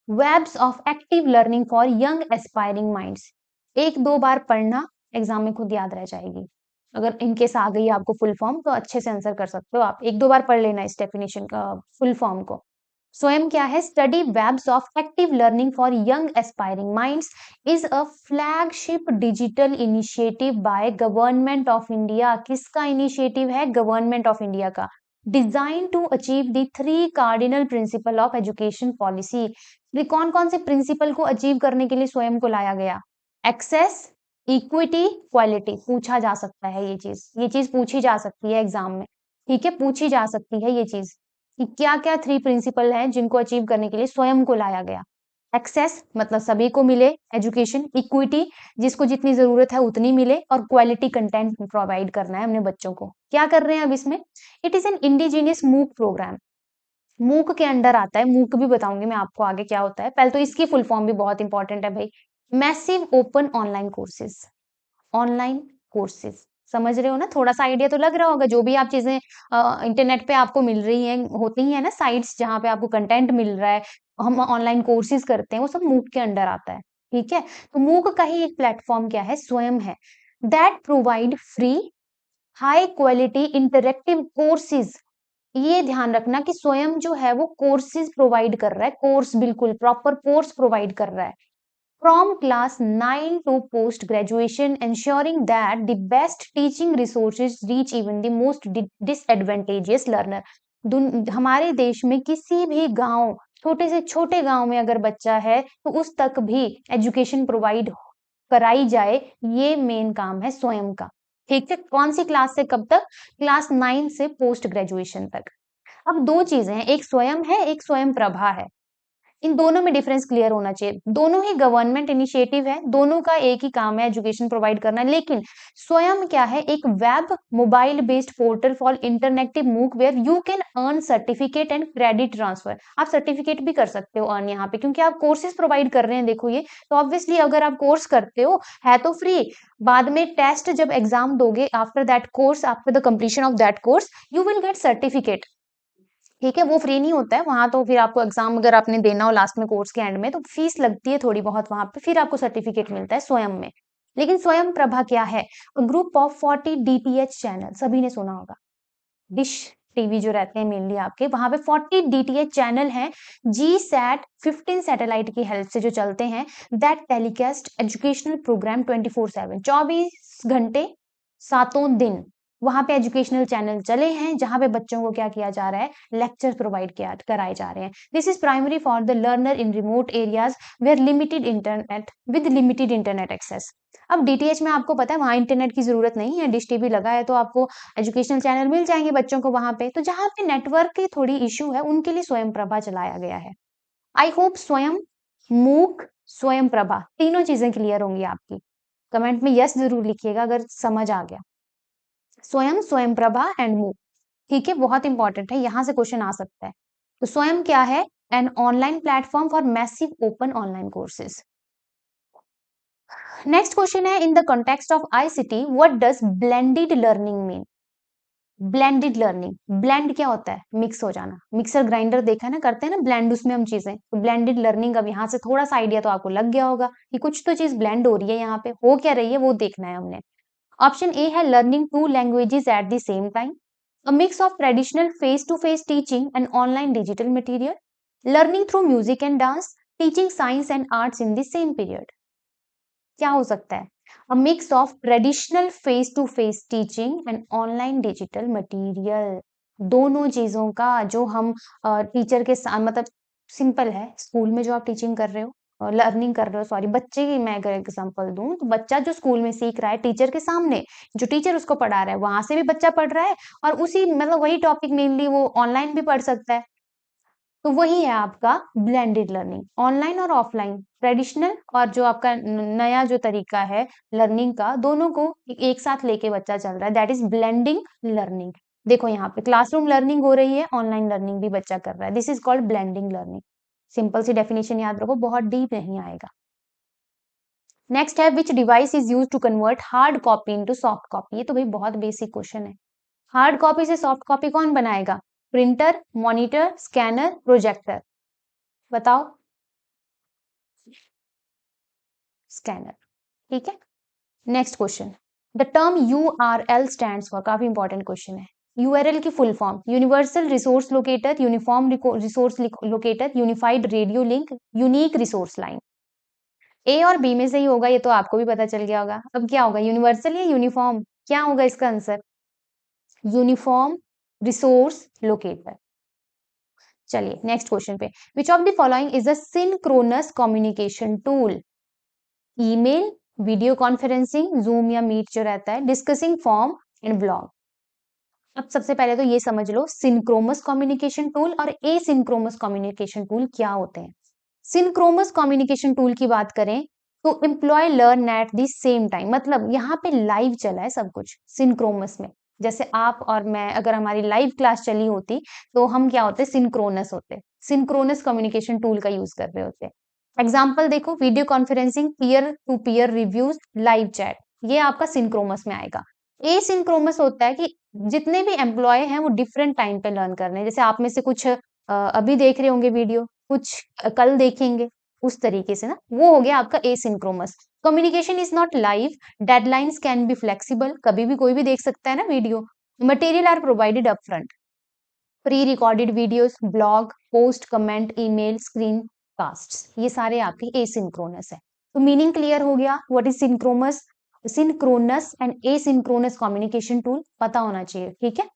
webs of active learning for young aspiring minds. एक दो बार पढ़ना, एग्जाम में खुद याद रह जाएगी। अगर इनकेस आ गई आपको फुल फॉर्म, तो अच्छे से आंसर कर सकते हो आप। एक दो बार पढ़ लेना इस डेफिनेशन का, फुल फॉर्म को। स्वयं क्या है? Study webs of active learning for young aspiring minds is a flagship digital initiative by government of India. किसका इनिशिएटिव है? गवर्नमेंट ऑफ इंडिया का। Design to achieve the 3 cardinal principle of education policy. ये कौन कौन से principal को achieve करने के लिए स्वयं को लाया गया? Access, equity, quality. पूछा जा सकता है ये चीज पूछी जा सकती है एग्जाम में। ठीक है, पूछी जा सकती है ये चीज कि क्या क्या 3 प्रिंसिपल हैं जिनको अचीव करने के लिए स्वयं को लाया गया। एक्सेस मतलब सभी को मिले एजुकेशन, इक्विटी जिसको जितनी जरूरत है उतनी मिले, और क्वालिटी कंटेंट प्रोवाइड करना है हमने बच्चों को। क्या कर रहे हैं अब इसमें? इट इज एन इंडिजिनियस मूक प्रोग्राम। मूक के अंडर आता है, मूक भी बताऊंगी मैं आपको आगे क्या होता है, पहले तो इसकी फुल फॉर्म भी बहुत इंपॉर्टेंट है भाई। Massive open online courses. Online courses समझ रहे हो ना? थोड़ा सा आइडिया तो लग रहा होगा। जो भी आप चीजें इंटरनेट पे आपको मिल रही हैं, होती ही है ना साइट्स जहाँ पे आपको कंटेंट मिल रहा है, हम ऑनलाइन कोर्सेज करते हैं, वो सब मूक के अंडर आता है। ठीक है, तो मूक का ही एक प्लेटफॉर्म क्या है? स्वयं है। That provide free high quality interactive courses. ये ध्यान रखना कि स्वयं जो है वो कोर्सेज प्रोवाइड कर रहा है, कोर्स बिल्कुल प्रॉपर कोर्स प्रोवाइड कर रहा है from class 9 to post graduation, ensuring that the best teaching resources reach even the most disadvantageous learner। हमारे देश में किसी भी गांव, छोटे से छोटे गांव में अगर बच्चा है तो उस तक भी एजुकेशन प्रोवाइड कराई जाए, ये मेन काम है स्वयं का। ठीक है, कौन सी क्लास से कब तक? क्लास 9 से पोस्ट ग्रेजुएशन तक। अब दो चीजें हैं, एक स्वयं है, एक स्वयं प्रभा है। इन दोनों में डिफरेंस क्लियर होना चाहिए। दोनों ही गवर्नमेंट इनिशिएटिव है, दोनों का एक ही काम है एजुकेशन प्रोवाइड करना, लेकिन स्वयं क्या है? एक web mobile based portal for interactive MOOC where you can earn certificate and credit transfer. आप सर्टिफिकेट भी कर सकते हो अर्न यहाँ पे, क्योंकि आप कोर्सेज प्रोवाइड कर रहे हैं। देखो ये तो ऑब्वियसली अगर आप कोर्स करते हो है तो फ्री, बाद में टेस्ट जब एग्जाम दोगे after that course, after the completion of that course you will get certificate. ठीक है, वो फ्री नहीं होता है वहां, तो फिर आपको एग्जाम अगर आपने देना हो लास्ट में कोर्स के एंड में तो फीस लगती है थोड़ी बहुत वहां पे, फिर आपको सर्टिफिकेट मिलता है स्वयं में। लेकिन स्वयं प्रभा क्या है? ग्रुप ऑफ 40 डीटीएच चैनल, सभी ने सुना होगा। डिश टीवी जो रहते हैं मेनली आपके, वहां पे 40 डीटीएच चैनल हैं, जी सैट 15 सैटेलाइट की हेल्प से जो चलते हैं, दैट टेलीकास्ट एजुकेशनल प्रोग्राम 24/7, 24 घंटे 7 दिन वहां पे एजुकेशनल चैनल चले हैं, जहां पे बच्चों को क्या किया जा रहा है? लेक्चर प्रोवाइड किया कराए जा रहे हैं। This is primary for the learner in remote areas where limited internet with limited internet access. अब डीटीएच में आपको पता है वहां इंटरनेट की जरूरत नहीं है, डिश टीवी लगा है तो आपको एजुकेशनल चैनल मिल जाएंगे बच्चों को वहां पे। तो जहां पे नेटवर्क की थोड़ी इश्यू है उनके लिए स्वयं प्रभा चलाया गया है। आई होप स्वयं, मूक, स्वयं प्रभा तीनों चीजें क्लियर होंगी आपकी। कमेंट में यस जरूर लिखिएगा अगर समझ आ गया। स्वयं, स्वयं प्रभा एंड मूक। ठीक है, बहुत इंपॉर्टेंट है, यहां से क्वेश्चन आ सकता है। तो स्वयं क्या है? An online platform for massive open online courses. Next question है, in the context of ICT what does blended learning mean? Blended learning, blend क्या होता है? मिक्स हो जाना। मिक्सर ग्राइंडर देखा है ना, करते हैं ना ब्लेंड उसमें हम चीजें, तो ब्लेंडेड लर्निंग। अब यहाँ से थोड़ा सा आइडिया तो आपको लग गया होगा कि कुछ तो चीज ब्लेंड हो रही है, यहाँ पे हो क्या रही है वो देखना है हमने। ऑप्शन ए है learning two languages at the same time, a mix of traditional face to face teaching and online digital material, learning through music and dance, teaching science and arts in the same period. क्या हो सकता है? A mix of traditional face to face teaching and online digital material. दोनों चीजों का जो हम teacher के साथ, मतलब सिंपल है, स्कूल में जो आप टीचिंग कर रहे हो, लर्निंग कर रहे हो, सॉरी बच्चे की मैं अगर एग्जांपल दूं तो बच्चा जो स्कूल में सीख रहा है टीचर के सामने, जो टीचर उसको पढ़ा रहा है वहां से भी बच्चा पढ़ रहा है, और उसी मतलब वही टॉपिक मेनली वो ऑनलाइन भी पढ़ सकता है। तो वही है आपका ब्लेंडेड लर्निंग, ऑनलाइन और ऑफलाइन, ट्रेडिशनल और जो आपका नया जो तरीका है लर्निंग का, दोनों को एक साथ लेके बच्चा चल रहा है, दैट इज ब्लेंडिंग लर्निंग। देखो यहाँ पे क्लासरूम लर्निंग हो रही है, ऑनलाइन लर्निंग भी बच्चा कर रहा है, this is called blending learning. Simple सी डेफिनेशन याद रखो, बहुत डीप नहीं आएगा। नेक्स्ट है, which device is use to convert hard copy into soft copy? ये तो भाई बहुत बेसिक क्वेश्चन है। हार्ड कॉपी से सॉफ्ट कॉपी कौन बनाएगा? Printer, monitor, scanner, projector. बताओ। स्कैनर। ठीक है, next question, the term URL stands for, काफी इंपॉर्टेंट क्वेश्चन है। यूआरएल की full form, universal resource locator, uniform resource locator, unified radio link, unique resource line. A और B में से ही होगा, ये तो आपको भी पता चल गया होगा। अब क्या होगा, यूनिवर्सल या यूनिफॉर्म? क्या होगा इसका आंसर? Uniform resource locator. चलिए नेक्स्ट क्वेश्चन पे, विच of the following is a synchronous communication tool? Email, video conferencing, zoom या मीट जो रहता है, डिस्कसिंग फॉर्म एंड ब्लॉग। अब सबसे पहले तो ये समझ लो सिंक्रोमस कम्युनिकेशन टूल और एसिंक्रोमस कम्युनिकेशन टूल क्या होते हैं। सिंक्रोमस कम्युनिकेशन टूल की बात करें तो employ learn at the same time, मतलब यहाँ पे लाइव चला है सब कुछ सिंक्रोमस में। जैसे आप और मैं अगर हमारी लाइव क्लास चली होती तो हम क्या होते, सिंक्रोनस होते, सिंक्रोनस कम्युनिकेशन टूल का यूज कर रहे होते। एग्जाम्पल देखो, video conferencing, peer to peer reviews, live chat, ये आपका सिंक्रोमस में आएगा। एसिंक्रोमस होता है कि जितने भी एम्प्लॉय हैं वो डिफरेंट टाइम पे लर्न कर रहे हैं, जैसे आप में से कुछ अभी देख रहे होंगे वीडियो, कुछ कल देखेंगे, उस तरीके से ना, वो हो गया आपका asynchronous. Communication is not live, deadlines can be flexible, कभी भी कोई भी देख सकता है ना video. Material are provided upfront, prerecorded videos, blog post, comment, email, screencast, ये सारे आपके एसिंक्रोनस है। तो मीनिंग क्लियर हो गया, what is synchronous, synchronous and asynchronous communication tool पता होना चाहिए, ठीक है।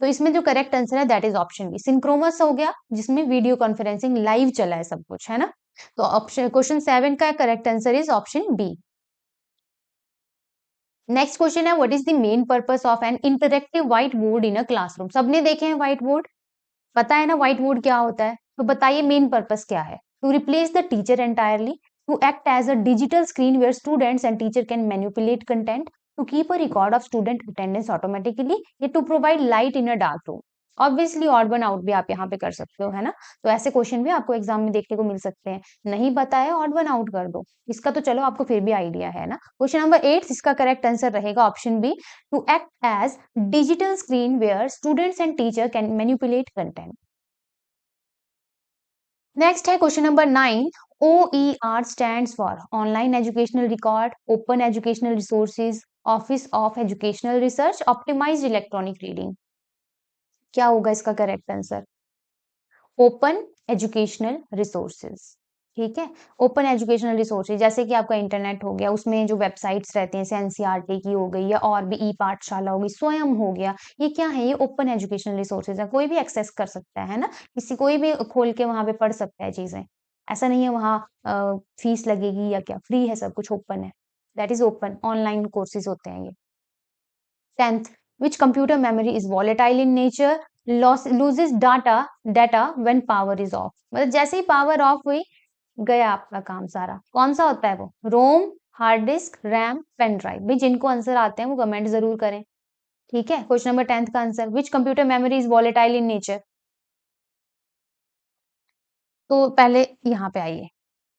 तो इसमें जो करेक्ट आंसर है that is option B, synchronous हो गया जिसमें वीडियो कॉन्फ्रेंसिंग लाइव चला है सब कुछ, है ना। तो ऑप्शन क्वेश्चन 7 का correct answer is option B. Next question है, what is the main purpose of an interactive white board in a classroom? सबने देखे हैं व्हाइट बोर्ड, पता है ना व्हाइट बोर्ड क्या होता है, तो बताइए मेन पर्पस क्या है? To replace the teacher entirely, to act as a digital screen where students and teacher can manipulate content, to keep a record of student attendance automatically, या to provide light in a dark room. Obviously odd one out भी आप यहाँ पे कर सकते हो, है ना। तो ऐसे क्वेश्चन भी आपको एग्जाम में देखने को मिल सकते हैं। नहीं पता है, ऑड वन आउट कर दो, इसका तो चलो आपको फिर भी आइडिया है ना। क्वेश्चन नंबर 8, इसका करेक्ट आंसर रहेगा option B, to act as digital screen where students and teacher can manipulate content. Next है question number 9, OER stands for online educational record, open educational resources, office of educational research, optimized electronic reading. क्या होगा इसका correct answer? Open educational resources, ठीक है। Open educational resources जैसे कि आपका internet हो गया, उसमें जो वेबसाइट्स रहती हैं जैसे एनसीईआरटी की हो गई या और भी ई पाठशाला होगी, स्वयं हो गया, ये क्या है, ये ओपन एजुकेशनल रिसोर्सेज है, कोई भी एक्सेस कर सकता है ना, किसी कोई भी खोल के वहां पे पढ़ सकता है चीजें। ऐसा नहीं है वहाँ फीस लगेगी या क्या, फ्री है, सब कुछ ओपन है, that is open, online courses होते हैं ये। 10th, which computer memory is volatile in nature, loses data when power is off, मतलब जैसे ही पावर ऑफ हुई गया आपका काम सारा। कौन सा होता है वो? ROM, hard disk, RAM, pen drive. भाई जिनको आंसर आते हैं वो कमेंट जरूर करें, ठीक है। क्वेश्चन नंबर 10th का answer, which computer memory is volatile in nature? तो पहले यहाँ पे आइए,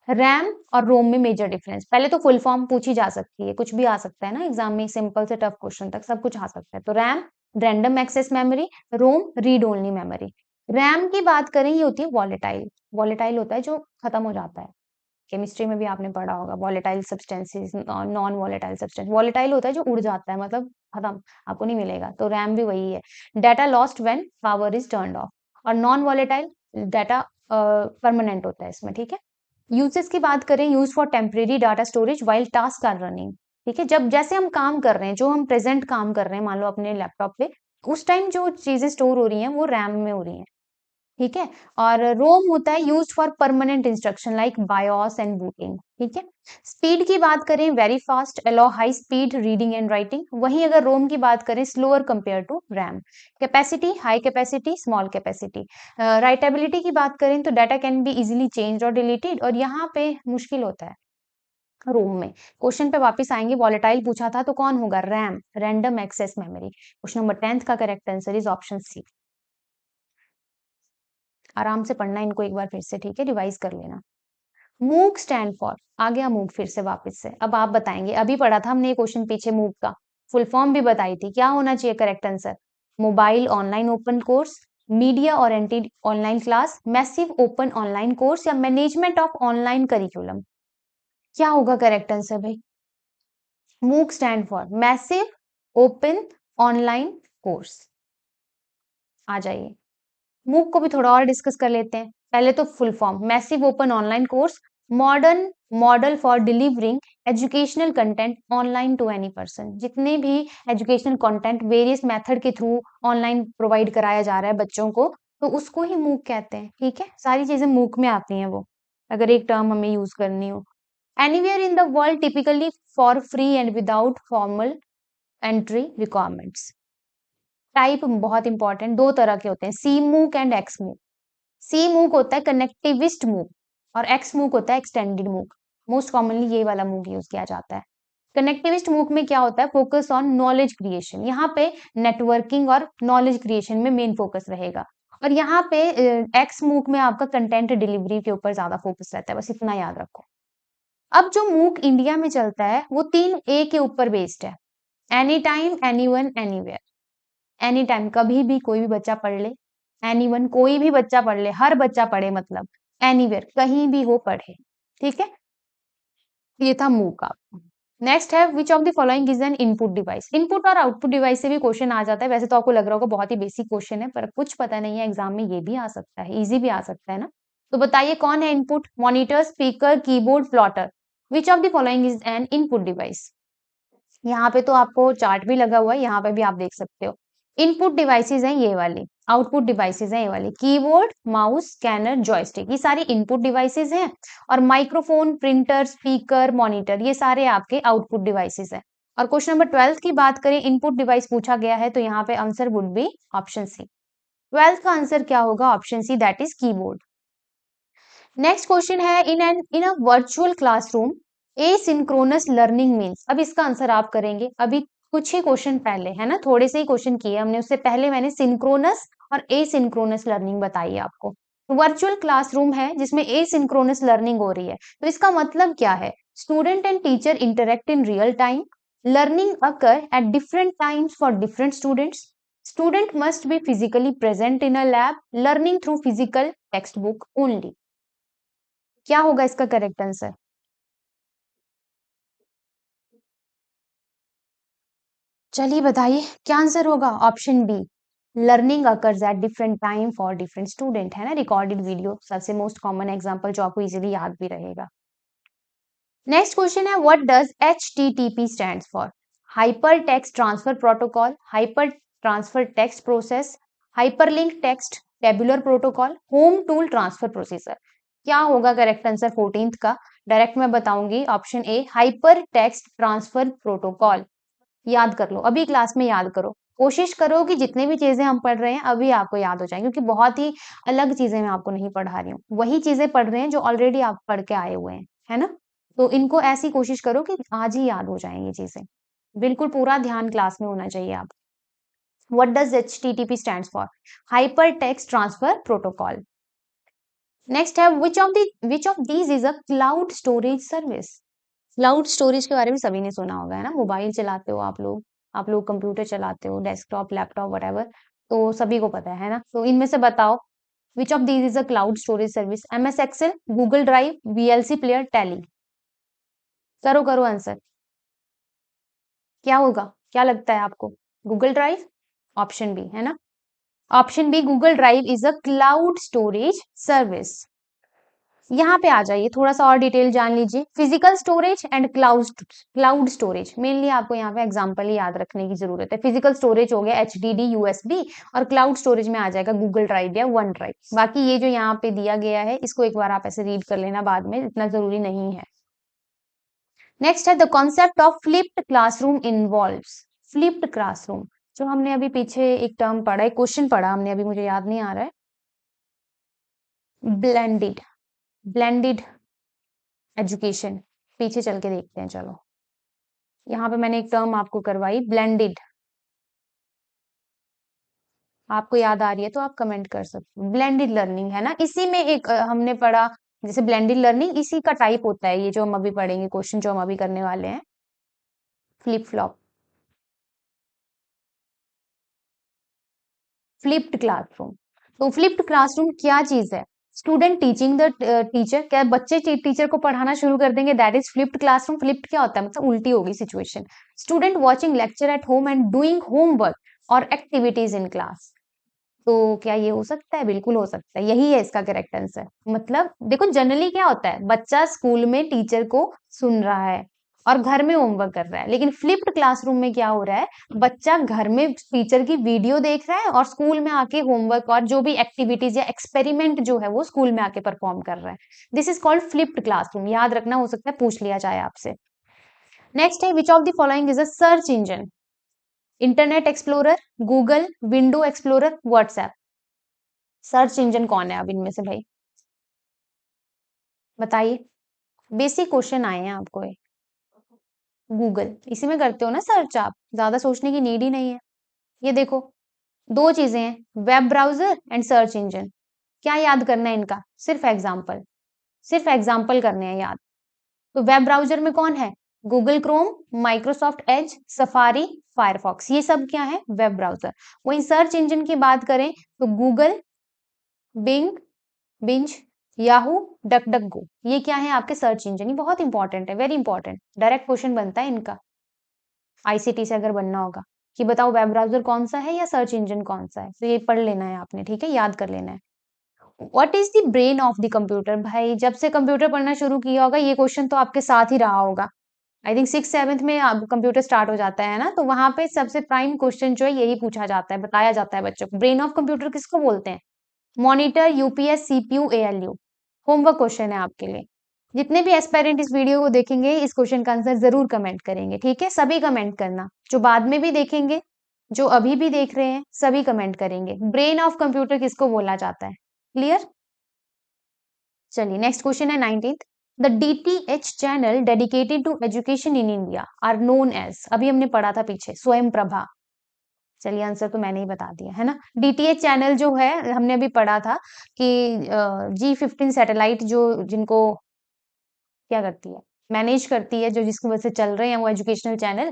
रैम और रोम में मेजर डिफरेंस, पहले तो फुल फॉर्म पूछी जा सकती है, कुछ भी आ सकता है ना एग्जाम में, सिंपल से टफ क्वेश्चन तक सब कुछ आ सकता है। तो रैम रैंडम एक्सेस मेमोरी, रोम रीड ओनली मेमोरी। रैम की बात करें ये होती है वॉलेटाइल, वॉलेटाइल होता है जो खत्म हो जाता है, केमिस्ट्री में भी आपने पढ़ा होगा volatile substances, non volatile substance. Volatile होता है जो उड़ जाता है, मतलब खत्म, आपको नहीं मिलेगा, तो रैम भी वही है। Data lost when power is turned off, और नॉन वॉलेटाइल डाटा परमानेंट होता है इसमें, ठीक है। यूसेज की बात करें, use for temporary data storage while task are running, ठीक है, जब जैसे हम काम कर रहे हैं, जो हम प्रेजेंट काम कर रहे हैं मान लो अपने लैपटॉप पे, उस टाइम जो चीजें स्टोर हो रही हैं वो रैम में हो रही हैं, ठीक है। और रोम होता है used for permanent instruction like BIOS and booting, ठीक है। स्पीड की बात करें, very fast, allow high speed reading and writing, वहीं अगर रोम की बात करें, slower compare to RAM. Capacity, high capacity, small capacity. Writability की बात करें तो data can be easily change और डिलीटेड, और यहाँ पे मुश्किल होता है रोम में। क्वेश्चन पे वापस आएंगे, वॉलेटाइल पूछा था तो कौन होगा? RAM, random access memory. Question number 10th का correct answer is option C. आराम से पढ़ना इनको एक बार फिर से, ठीक है, रिवाइज कर लेना। मूक स्टैंड फॉर, आ गया मूक फिर से वापस से, अब आप बताएंगे, अभी पढ़ा था हमने ये क्वेश्चन पीछे मूक का फुल फॉर्म भी बताई थी, क्या होना चाहिए correct answer? Mobile online open course, media oriented online class, massive open online course, या मैनेजमेंट ऑफ ऑनलाइन करिकुलम। क्या होगा करेक्ट आंसर भाई? MOOC stand for massive open online course. आ जाइए, मूक को भी थोड़ा और डिस्कस कर लेते हैं। पहले तो full form, massive open online course, modern model for delivering educational content online to any person. जितने भी एजुकेशनल कंटेंट वेरियस मेथड के थ्रू ऑनलाइन प्रोवाइड कराया जा रहा है बच्चों को, तो उसको ही मूक कहते हैं। ठीक है, सारी चीजें मूक में आती हैं वो, अगर एक टर्म हमें यूज करनी हो। Anywhere in the world, typically for free and without formal entry requirements. Type बहुत इंपॉर्टेंट, दो तरह के होते हैं, सी मूक एंड एक्स मूक। सी मूक होता है कनेक्टिविस्ट मूक और एक्स मूक होता है एक्सटेंडेड मूक। मोस्ट कॉमनली ये वाला मूक यूज किया जाता है। कनेक्टिविस्ट मूक में क्या होता है, फोकस ऑन नॉलेज क्रिएशन। यहाँ पे नेटवर्किंग और नॉलेज क्रिएशन में मेन फोकस रहेगा। और यहाँ पे एक्स मूक में आपका कंटेंट डिलीवरी के ऊपर ज्यादा फोकस रहता है, बस इतना याद रखो। अब जो मूक इंडिया में चलता है वो 3A के ऊपर बेस्ड है। Any time, any one, anywhere. Any time, कभी भी कोई भी बच्चा पढ़ ले। एनी वन, कोई भी बच्चा पढ़ ले, हर बच्चा पढ़े मतलब। एनीवेयर, कहीं भी हो पढ़े। ठीक है, ये था मूक का। नेक्स्ट है which of the following is N input device. Input और आउटपुट डिवाइस से भी क्वेश्चन आ जाता है। वैसे तो आपको लग रहा होगा बहुत ही बेसिक क्वेश्चन है, पर कुछ पता नहीं है एग्जाम में ये भी आ सकता है, इजी भी आ सकता है ना। तो बताइए कौन है input, monitor, speaker, keyboard, plotter. Which of the following is N input device. यहाँ पे तो आपको चार्ट भी लगा हुआ है, यहाँ पे भी आप देख सकते हो। इनपुट डिवाइसेस हैं ये वाली, आउटपुट डिवाइसेस हैं ये वाली। कीबोर्ड, माउस, स्कैनर, जॉयस्टिक, ये सारी इनपुट डिवाइसेस हैं। और माइक्रोफोन, प्रिंटर, स्पीकर, मॉनिटर, ये सारे आपके आउटपुट डिवाइसेस हैं। और क्वेश्चन नंबर 12 की बात करें, इनपुट डिवाइस पूछा गया है, तो यहाँ पे answer would be option C. 12 का आंसर क्या होगा, option C, that is keyboard. Next question है, in a virtual classroom asynchronous learning means. अब इसका आंसर आप करेंगे। अभी कुछ ही क्वेश्चन पहले है ना, थोड़े से ही क्वेश्चन किए हमने, उससे पहले मैंने सिंक्रोनस और एसिंक्रोनस लर्निंग बताई आपको। वर्चुअल क्लासरूम है जिसमें एसिंक्रोनस लर्निंग हो रही है, तो इसका मतलब क्या है, student and teacher interact in real time, learning occur at different times for different students, student must be physically present in a lab, learning through physical text book only. क्या होगा इसका करेक्ट आंसर। चलिए बताइए क्या answer होगा, option B, learning occurs at different time for different student, है ना। Recorded video सबसे मोस्ट कॉमन एग्जांपल जो आपको इजीली याद भी रहेगा। नेक्स्ट क्वेश्चन है, what does HTTP stands for. Hyper text transfer protocol, hyper transfer text process, hyperlink text, tabular protocol, home tool transfer procedure. क्या होगा करेक्ट आंसर 14th का, डायरेक्ट मैं बताऊंगी, option A, hyper text transfer protocol. याद कर लो, अभी class में याद करो, कोशिश करो कि जितने भी चीजें हम पढ़ रहे हैं अभी आपको याद हो जाए, क्योंकि बहुत ही अलग चीजें मैं आपको नहीं पढ़ा रही हूँ, वही चीजें पढ़ रहे हैं जो ऑलरेडी आप पढ़ के आए हुए हैं, है ना। तो इनको ऐसी कोशिश करो कि आज ही याद हो जाए ये चीजें। बिल्कुल पूरा ध्यान क्लास में होना चाहिए आप। What does HTTP stands for, hyper text transfer protocol. Next है, which of these is a cloud storage service. Cloud storage के बारे में सभी ने सुना होगा, है ना। मोबाइल चलाते हो आप लोग कंप्यूटर चलाते हो, डेस्कटॉप, लैपटॉप, वटेवर, तो सभी को पता है ना। तो इनमें से बताओ, which of these is a cloud storage service, MS excel, Google drive, VLC player, Tally. करो करो आंसर, क्या होगा, क्या लगता है आपको, गूगल ड्राइव, ऑप्शन बी, है ना। Option B, Google drive is a cloud storage service. यहाँ पे आ जाइए, थोड़ा सा और डिटेल जान लीजिए। Physical storage and cloud storage, mainly आपको यहाँ पे एग्जांपल ही याद रखने की जरूरत है। फिजिकल स्टोरेज हो गया HDD, USB, और क्लाउड स्टोरेज में आ जाएगा गूगल ड्राइव या वन ड्राइव। बाकी ये जो यहाँ पे दिया गया है इसको एक बार आप ऐसे रीड कर लेना, बाद में इतना जरूरी नहीं है। नेक्स्ट है, the concept of flipped classroom involves. Flipped classroom, जो हमने अभी पीछे एक टर्म पढ़ा, एक क्वेश्चन पढ़ा हमने, अभी मुझे याद नहीं आ रहा है, ब्लेंडेड, ब्लेंडेड एजुकेशन, पीछे चल के देखते हैं चलो। यहाँ पे मैंने एक टर्म आपको करवाई, ब्लेंडेड, आपको याद आ रही है तो आप कमेंट कर सकते हो। ब्लेंडेड लर्निंग, है ना, इसी में एक हमने पढ़ा, जैसे ब्लेंडेड लर्निंग इसी का टाइप होता है, ये जो हम अभी पढ़ेंगे, क्वेश्चन जो हम अभी करने वाले हैं, फ्लिप फ्लॉप, फ्लिप्ड क्लासरूम। तो फ्लिप्ड क्लासरूम क्या चीज है, स्टूडेंट टीचिंग द टीचर, क्या बच्चे टीचर को पढ़ाना शुरू कर देंगे, that is flipped classroom. Flipped क्या होता है, मतलब उल्टी होगी situation. Student watching lecture at home and doing homework और एक्टिविटीज इन क्लास। तो क्या ये हो सकता है? बिल्कुल हो सकता है। यही है इसका करेक्ट आंसर। मतलब देखो जनरली क्या होता है, बच्चा स्कूल में टीचर को सुन रहा है और घर में होमवर्क कर रहा है, लेकिन फ्लिप्ड क्लासरूम में क्या हो रहा है, बच्चा घर में टीचर की वीडियो देख रहा है और स्कूल में आके होमवर्क और जो भी एक्टिविटीज या एक्सपेरिमेंट जो है वो स्कूल में आके परफॉर्म कर रहा है। This is called flipped classroom. याद रखना, हो सकता है पूछ लिया जाए आपसे। नेक्स्ट है, which of the following is a search engine? Internet explorer, Google, window explorer, WhatsApp. Search engine कौन है अब इनमें से भाई? बताइए। बेसिक क्वेश्चन आए हैं आपको ये। गूगल, इसी में करते हो ना सर्च आप, ज्यादा सोचने की नीड ही नहीं है। ये देखो, दो चीजें हैं, web browser and search engine. क्या याद करना है इनका? सिर्फ एग्जाम्पल, सिर्फ एग्जाम्पल करने हैं याद। तो वेब ब्राउजर में कौन है? Google Chrome, Microsoft Edge, Safari, Firefox, ये सब क्या है? Web browser. वहीं सर्च इंजन की बात करें तो Google, Bing, binge, Yahoo, DuckDuckGo, ये क्या है आपके सर्च इंजन। ये बहुत इंपॉर्टेंट है, वेरी इंपॉर्टेंट। डायरेक्ट क्वेश्चन बनता है इनका आईसीटी से अगर बनना होगा कि बताओ वेब ब्राउजर कौन सा है या सर्च इंजन कौन सा है, तो ये पढ़ लेना है आपने, ठीक है, याद कर लेना है। What is the brain of the computer? भाई जब से कंप्यूटर पढ़ना शुरू किया होगा ये क्वेश्चन तो आपके साथ ही रहा होगा। आई थिंक 6th 7th में कंप्यूटर स्टार्ट हो जाता है ना, तो वहां पे सबसे प्राइम क्वेश्चन जो है यही पूछा जाता है, बताया जाता है बच्चों को, ब्रेन ऑफ कंप्यूटर किसको बोलते हैं? Monitor, UPS, CPU, ALU. Homework question है आपके लिए। जितने भी एस्पायरेंट इस वीडियो को देखेंगे इस क्वेश्चन का आंसर जरूर कमेंट करेंगे, ठीक है, सभी कमेंट करना, जो बाद में भी देखेंगे, जो अभी भी देख रहे हैं, सभी कमेंट करेंगे। ब्रेन ऑफ कंप्यूटर किसको बोला जाता है? क्लियर? चलिए नेक्स्ट क्वेश्चन है 19th। The DTH channel dedicated to education in India are known as, अभी हमने पढ़ा था पीछे, स्वयं प्रभा। चलिए आंसर तो मैंने ही बता दिया है ना। डीटीएच चैनल जो है हमने अभी पढ़ा था कि G15 सैटेलाइट जो जिनको क्या करती है, मैनेज करती है, जो जिसकी वजह से चल रहे हैं वो एजुकेशनल चैनल,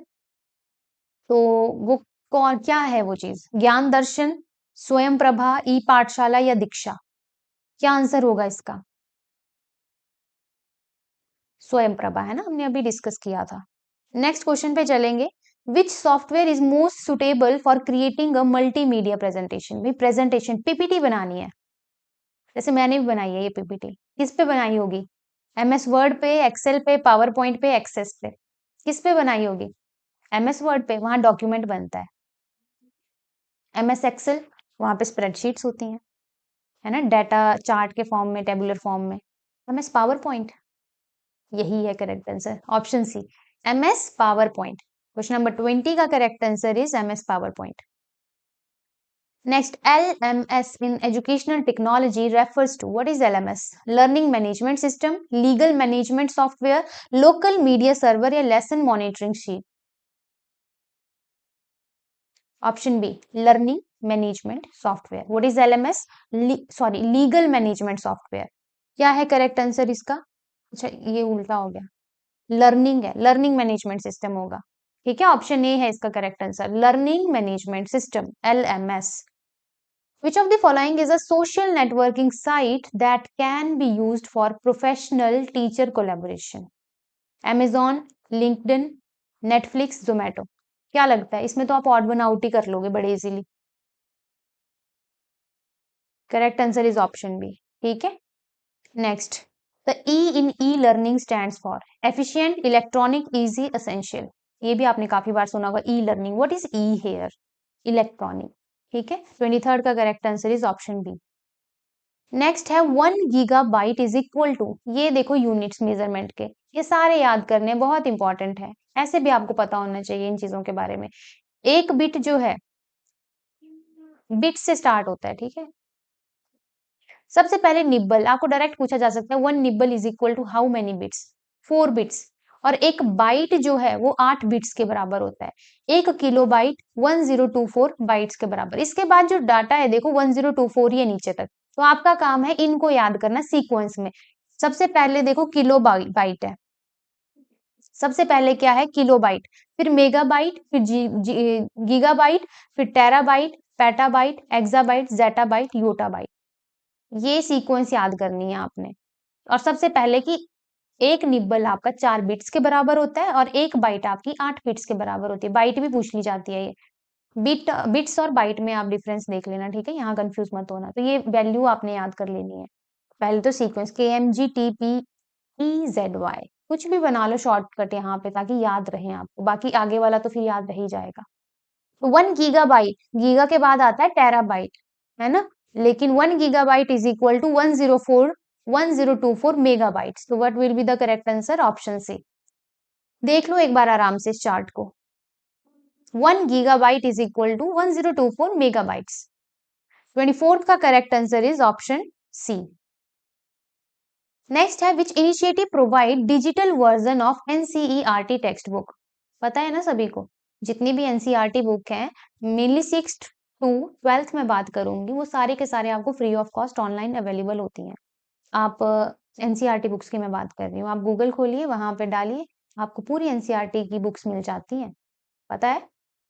तो वो कौन, क्या है वो चीज? ज्ञान दर्शन, स्वयं प्रभा, ई पाठशाला या दीक्षा? क्या आंसर होगा इसका? स्वयं प्रभा है ना, हमने अभी डिस्कस किया था। नेक्स्ट क्वेश्चन पे चलेंगे। विच software is most suitable for creating a multimedia presentation? भाई प्रेजेंटेशन पीपीटी बनानी है, जैसे मैंने भी बनाई है ये पीपीटी, किस पे बनाई होगी? एमएस वर्ड पे, एक्सेल पे, पावर पॉइंट पे, एक्सेस पे? किस पे बनाई होगी? एमएस वर्ड पे, वहां डॉक्यूमेंट बनता है। एमएस एक्सेल, वहां पे स्प्रेडशीट्स होती हैं, है ना, डाटा चार्ट के फॉर्म में, टेबुलर फॉर्म में। एमएस पावर पॉइंट, यही है correct answer, option C, MS power point. Question number 20 का correct answer is MS power point. Next, LMS in educational technology refers to, what is LMS? Learning management system, legal management software, local media server या lesson monitoring sheet? Option B, learning management software. What is LMS? Sorry, legal management software. क्या है correct answer इसका? अच्छा ये उल्टा हो गया, learning है, लर्निंग मैनेजमेंट सिस्टम होगा, ठीक है, ऑप्शन ए है इसका correct answer, learning management system, LMS. Which of the following is a social networking site that can be used for professional teacher collaboration? Amazon, LinkedIn, Netflix, Zomato. क्या लगता है इसमें? तो आप ऑड वन आउट ही कर लोगे बड़े easily. Correct answer is option B, ठीक है। Next, the E in E learning stands for efficient, electronic, easy, essential. ये भी आपने काफी बार सुना होगा, E learning. What is E here? Electronic, ठीक है। 23rd का correct answer is option B. Next है 1 GB इज इक्वल टू, ये देखो यूनिट्स मेजरमेंट के, ये सारे याद करने, बहुत इंपॉर्टेंट है, ऐसे भी आपको पता होना चाहिए इन चीजों के बारे में। एक बिट जो है बिट से स्टार्ट होता है, ठीक है। सबसे पहले निब्बल, आपको डायरेक्ट पूछा जा सकता है 1 nibble is equal to how many bits? 4 bits. और एक बाइट जो है वो 8 बिट्स के बराबर होता है। 1 किलो बाइट 1024 बाइट्स के बराबर। इसके बाद जो डाटा है देखो 1024 ये नीचे तक, तो आपका काम है इनको याद करना सीक्वेंस में। सबसे पहले देखो किलो बाइट है, सबसे पहले क्या है? किलोबाइट, फिर मेगाबाइट, फिर गीगाबाइट, फिर terabyte, petabyte, exabyte, zettabyte, yottabyte. ये सीक्वेंस याद करनी है आपने। और सबसे पहले कि एक निब्बल आपका 4 बिट्स के बराबर होता है और एक बाइट आपकी 8 बिट्स के बराबर होती है, बाइट भी पूछ ली जाती है ये। बिट्स और बाइट में आप डिफरेंस देख लेना, ठीक है, यहाँ कंफ्यूज मत होना। तो ये वैल्यू आपने याद कर लेनी है। पहले तो सीक्वेंस KMGTPEZY, कुछ भी बना लो शॉर्टकट यहाँ पे ताकि याद रहे आपको, बाकी आगे वाला तो फिर याद रह ही जाएगा। 1 गीगाबाइट, गीगा के बाद आता है टेराबाइट, है ना, लेकिन 1 gigabyte is equal to 1024 megabyte. तो what will be the correct answer? Option C. देख लो एक बार आराम से इस चार्ट को। 1 gigabyte is equal to 1024 megabytes. 24th का correct answer is option C. Next है which initiative provide digital version of NCERT text book. पता है ना सभी को, जितनी भी एनसीईआरटी बुक है, मेनली 6th to 12th में बात करूंगी, वो सारे के सारे आपको free of cost online available होती हैं। आप एनसीईआरटी बुक्स की मैं बात कर रही हूँ, आप गूगल खोलिए, वहां पे डालिए, आपको पूरी एनसीईआरटी की बुक्स मिल जाती हैं। पता है?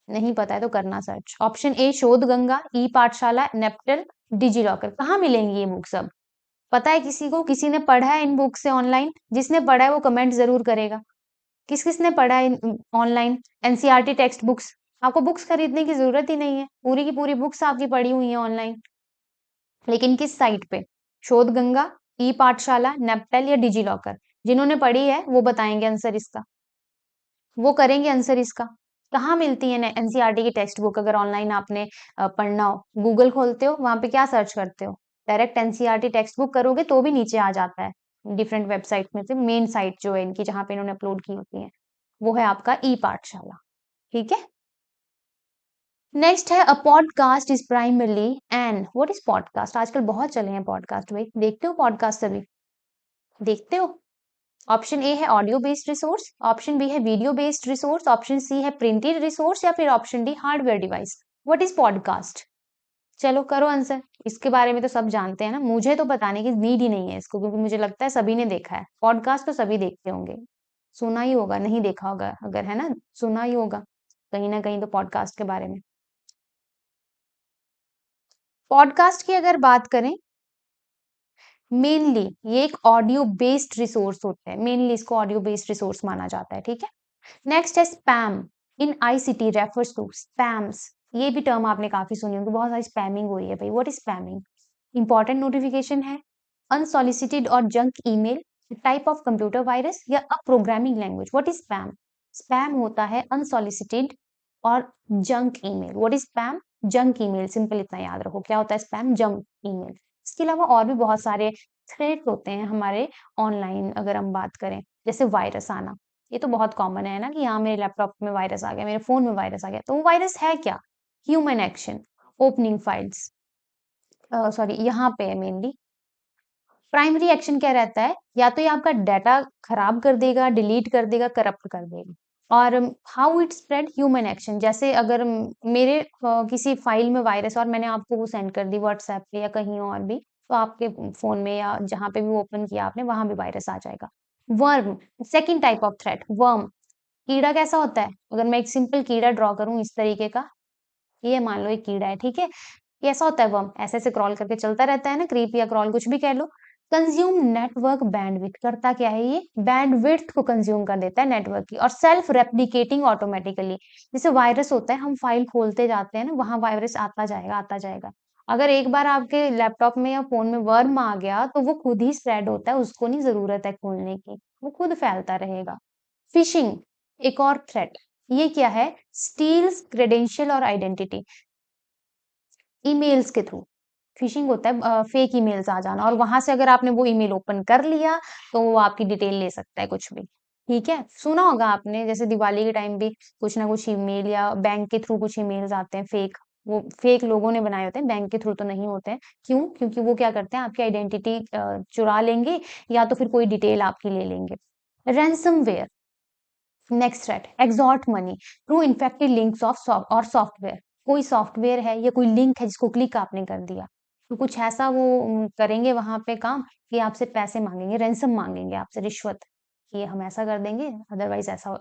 नहीं पता है तो करना सर्च। ऑप्शन ए शोध गंगा, ई पाठशाला, नेप्टल, डिजिलॉकर। कहाँ मिलेंगी ये बुक्स अब? पता है किसी को? किसी ने पढ़ा है इन बुक से ऑनलाइन? जिसने पढ़ा है वो कमेंट जरूर करेगा। किस किस ने पढ़ा है ऑनलाइन एनसीईआरटी टेक्स्ट बुक्स? आपको बुक्स खरीदने की जरूरत ही नहीं है, पूरी की पूरी बुक्स आपकी पड़ी हुई है ऑनलाइन। लेकिन किस साइट पे? शोध गंगा, ई पाठशाला, नेप्टल या डिजिलॉकर? जिन्होंने पढ़ी है वो बताएंगे आंसर इसका, वो करेंगे आंसर इसका। कहाँ मिलती है एनसीईआरटी की टेक्स्ट बुक? अगर ऑनलाइन आपने पढ़ना हो, गूगल खोलते हो, वहां पे क्या सर्च करते हो? डायरेक्ट एनसीईआरटी टेक्स्ट बुक करोगे तो भी नीचे आ जाता है, डिफरेंट वेबसाइट में से मेन साइट जो है इनकी जहां पे इन्होंने अपलोड की होती है, वो है आपका ई पाठशाला। ठीक है। नेक्स्ट है a podcast is primarily and what is podcast? आजकल बहुत चले हैं पॉडकास्ट, भाई देखते हो पॉडकास्ट सभी? देखते हो? ऑप्शन ए है audio based resource, option B है video based resource, option C है प्रिंटेड रिसोर्स या फिर option D hardware device. What is podcast? चलो करो आंसर। इसके बारे में तो सब जानते हैं ना, मुझे तो बताने की नीड ही नहीं है इसको, क्योंकि मुझे लगता है सभी ने देखा है पॉडकास्ट, तो सभी देखते होंगे, सुना ही होगा, नहीं देखा होगा अगर, है ना, सुना ही होगा कहीं ना कहीं तो पॉडकास्ट के बारे में। पॉडकास्ट की अगर बात करें, मेनली ये एक ऑडियो बेस्ड रिसोर्स होता है, मेनली इसको ऑडियो बेस्ड रिसोर्स माना जाता है। ठीक है। नेक्स्ट है spam. In ICT refers to spams. ये भी टर्म आपने काफी सुनी होगी, बहुत सारी स्पैमिंग हो रही है भाई। What is spamming? Important notification है, अनसॉलिसिटेड और junk email, type of computer virus या a programming language. What is spam? Spam होता है अनसॉलिसिटेड और junk email. What is spam? Junk email. Simple इतना याद रखो, क्या होता है स्पैम? Junk email. इसके अलावा और भी बहुत सारे थ्रेट होते हैं हमारे ऑनलाइन, अगर हम बात करें, जैसे वायरस आना, ये तो बहुत कॉमन है ना कि हाँ मेरे लैपटॉप में वायरस आ गया, मेरे फोन में वायरस आ गया। तो वो वायरस है क्या? Human action, opening files, sorry यहाँ पे है मेनली। प्राइमरी एक्शन क्या रहता है? या तो ये आपका डाटा खराब कर देगा, डिलीट कर देगा, करप्ट कर देगा। और how it spread? Human action, जैसे अगर मेरे किसी फाइल में वायरस और मैंने आपको वो सेंड कर दी व्हाट्सएप पे या कहीं और भी, तो आपके फोन में या जहां पे भी ओपन किया आपने वहां भी वायरस आ जाएगा। Worm, second type of threat, worm. कीड़ा कैसा होता है? अगर मैं एक सिंपल कीड़ा ड्रॉ करूं इस तरीके का, ये मान लो एक कीड़ा है, ठीक है, कैसा होता है वर्म? ऐसे ऐसे क्रॉल करके चलता रहता है ना, क्रीप या क्रॉल कुछ भी कह लो। कंज्यूम नेटवर्क बैंडविड्थ, करता क्या है ये? बैंडविड्थ को कंज्यूम कर देता है नेटवर्क की। और सेल्फ रेप्लिकेटिंग ऑटोमेटिकली, जैसे वायरस होता है, हम फाइल खोलते जाते हैं ना, वहां वायरस आता जाएगा आता जाएगा। अगर एक बार आपके लैपटॉप में या फोन में वर्म आ गया तो वो खुद ही स्प्रेड होता है, उसको नहीं जरूरत है खोलने की, वो खुद फैलता रहेगा। फिशिंग, एक और थ्रेट, ये क्या है? स्टील्स क्रेडेंशियल और आइडेंटिटी, ईमेल्स के थ्रू। फिशिंग होता है फेक ईमेल्स आ जाना, और वहां से अगर आपने वो ईमेल ओपन कर लिया तो वो आपकी डिटेल ले सकता है कुछ भी। ठीक है, सुना होगा आपने, जैसे दिवाली के टाइम भी कुछ ना कुछ ईमेल या बैंक के थ्रू कुछ ईमेल्स आते हैं फेक, वो फेक लोगों ने बनाए होते हैं, बैंक के थ्रू तो नहीं होते हैं। क्यों? क्योंकि वो क्या करते हैं, आपकी आइडेंटिटी चुरा लेंगे या तो फिर कोई डिटेल आपकी ले लेंगे। Ransomware, next threat, extort money through infected links of और सॉफ्टवेयर। कोई सॉफ्टवेयर है या कोई लिंक है जिसको क्लिक आपने कर दिया, तो कुछ ऐसा वो करेंगे वहां पे काम कि आपसे पैसे मांगेंगे, रैंसम मांगेंगे आपसे, रिश्वत, कि हम ऐसा कर देंगे, अदरवाइज ऐसा,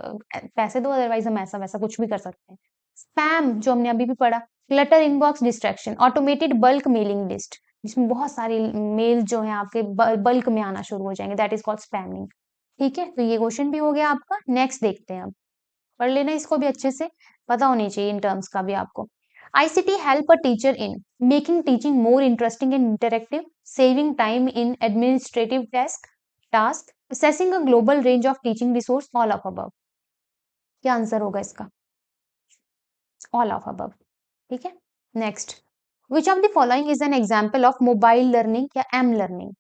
पैसे दो अदरवाइज हम ऐसा वैसा कुछ भी कर सकते हैं। स्पैम, जो हमने अभी भी पढ़ा। Clutter inbox distraction, automated bulk mailing list, जिसमें बहुत सारी मेल जो है आपके बल्क में आना शुरू हो जाएंगे, दैट इज कॉल्ड स्पैमिंग। ठीक है, तो ये क्वेश्चन भी हो गया आपका। नेक्स्ट देखते हैं अब, पढ़ लेना इसको भी अच्छे से। पता होनी चाहिए इन टर्म्स का भी आपको। ICT help a teacher in making teaching more interesting and interactive, saving time in administrative task, assessing a global range of teaching resource, all of above. क्या आंसर होगा इसका? All of above. ठीक है। Next, which of the following is an example of mobile learning या M learning?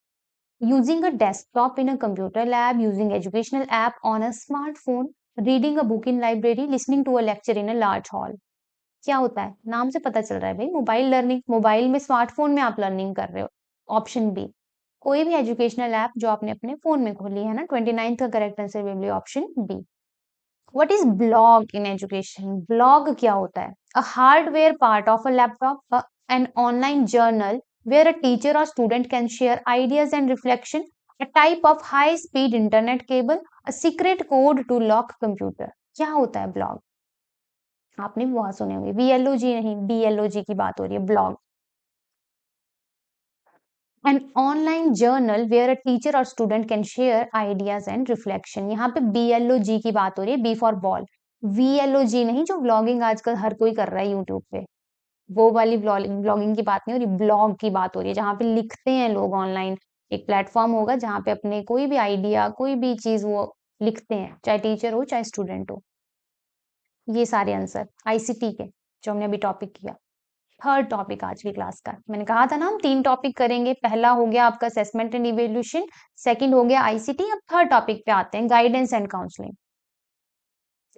Using a desktop in a computer lab, using educational app on a smartphone, reading a book in library, listening to a lecture in a large hall. क्या होता है? नाम से पता चल रहा है भाई, मोबाइल लर्निंग, मोबाइल में स्मार्टफोन में आप लर्निंग कर रहे हो। ऑप्शन बी, कोई भी एजुकेशनल ऐप जो आपने अपने फोन में खोली है ना। 29 का correct answer will be option B. What is blog in education? Blog क्या होता है? A hardware part of a laptop, an online journal where a teacher और student can share ideas and reflection, a type of high speed internet cable, a secret code to lock computer. क्या होता है blog? आपने भी बहुत सुने होंगे। वीएलओजी नहीं, बीएलओजी की बात हो रही है, blog. An online journal where a teacher और student can share ideas and reflection. यहाँ पे बीएलओजी की बात हो रही है, बी फॉर बॉल। वीएलओजी नहीं, जो ब्लॉगिंग आजकल हर कोई कर रहा है यूट्यूब पे, वो वाली ब्लॉगिंग की बात नहीं हो रही, ब्लॉग की बात हो रही है, जहाँ पे लिखते हैं लोग ऑनलाइन। एक प्लेटफॉर्म होगा जहाँ पे अपने कोई भी आइडिया, कोई भी चीज वो लिखते हैं, चाहे टीचर हो चाहे स्टूडेंट हो। ये सारे आंसर आईसीटी के जो हमने अभी टॉपिक किया। थर्ड टॉपिक आज की क्लास का, मैंने कहा था ना हम 3 टॉपिक करेंगे। पहला हो गया आपका असेसमेंट एंड इवैल्यूएशन, सेकंड हो गया आईसीटी, अब थर्ड टॉपिक पे आते हैं, गाइडेंस एंड काउंसलिंग।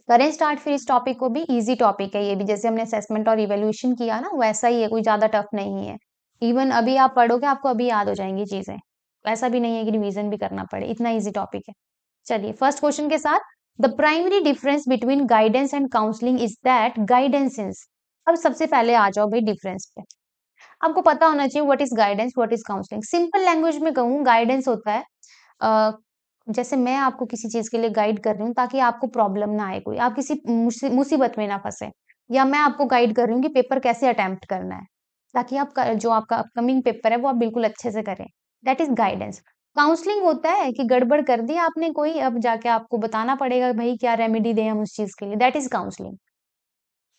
करें स्टार्ट फिर इस टॉपिक को भी। इजी टॉपिक है ये भी, जैसे हमने असेसमेंट और इवैल्यूएशन किया ना, वैसा ही है, कोई ज्यादा टफ नहीं है। इवन अभी आप पढ़ोगे आपको अभी याद हो जाएंगी चीजें, ऐसा भी नहीं है कि रिवीजन भी करना पड़े, इतना इजी टॉपिक है। चलिए फर्स्ट क्वेश्चन के साथ, the primary difference between guidance and counselling is that guidance is. अब सबसे पहले आ जाओ भाई डिफरेंस पे। आपको पता होना चाहिए what is guidance, what is counselling. Simple language में कहूँ, गाइडेंस होता है अ, जैसे मैं आपको किसी चीज के लिए गाइड कर रही हूँ ताकि आपको प्रॉब्लम ना आए, कोई आप किसी मुसीबत में ना फंसे, या मैं आपको गाइड कर रही हूँ कि पेपर कैसे अटेम्प्ट करना है, ताकि जो आपका अपकमिंग पेपर है वो आप बिल्कुल अच्छे से करें। That is guidance. काउंसलिंग होता है कि गड़बड़ कर दी आपने कोई, अब जाके आपको बताना पड़ेगा भाई क्या रेमेडी दें हम उस चीज के लिए, that is counselling.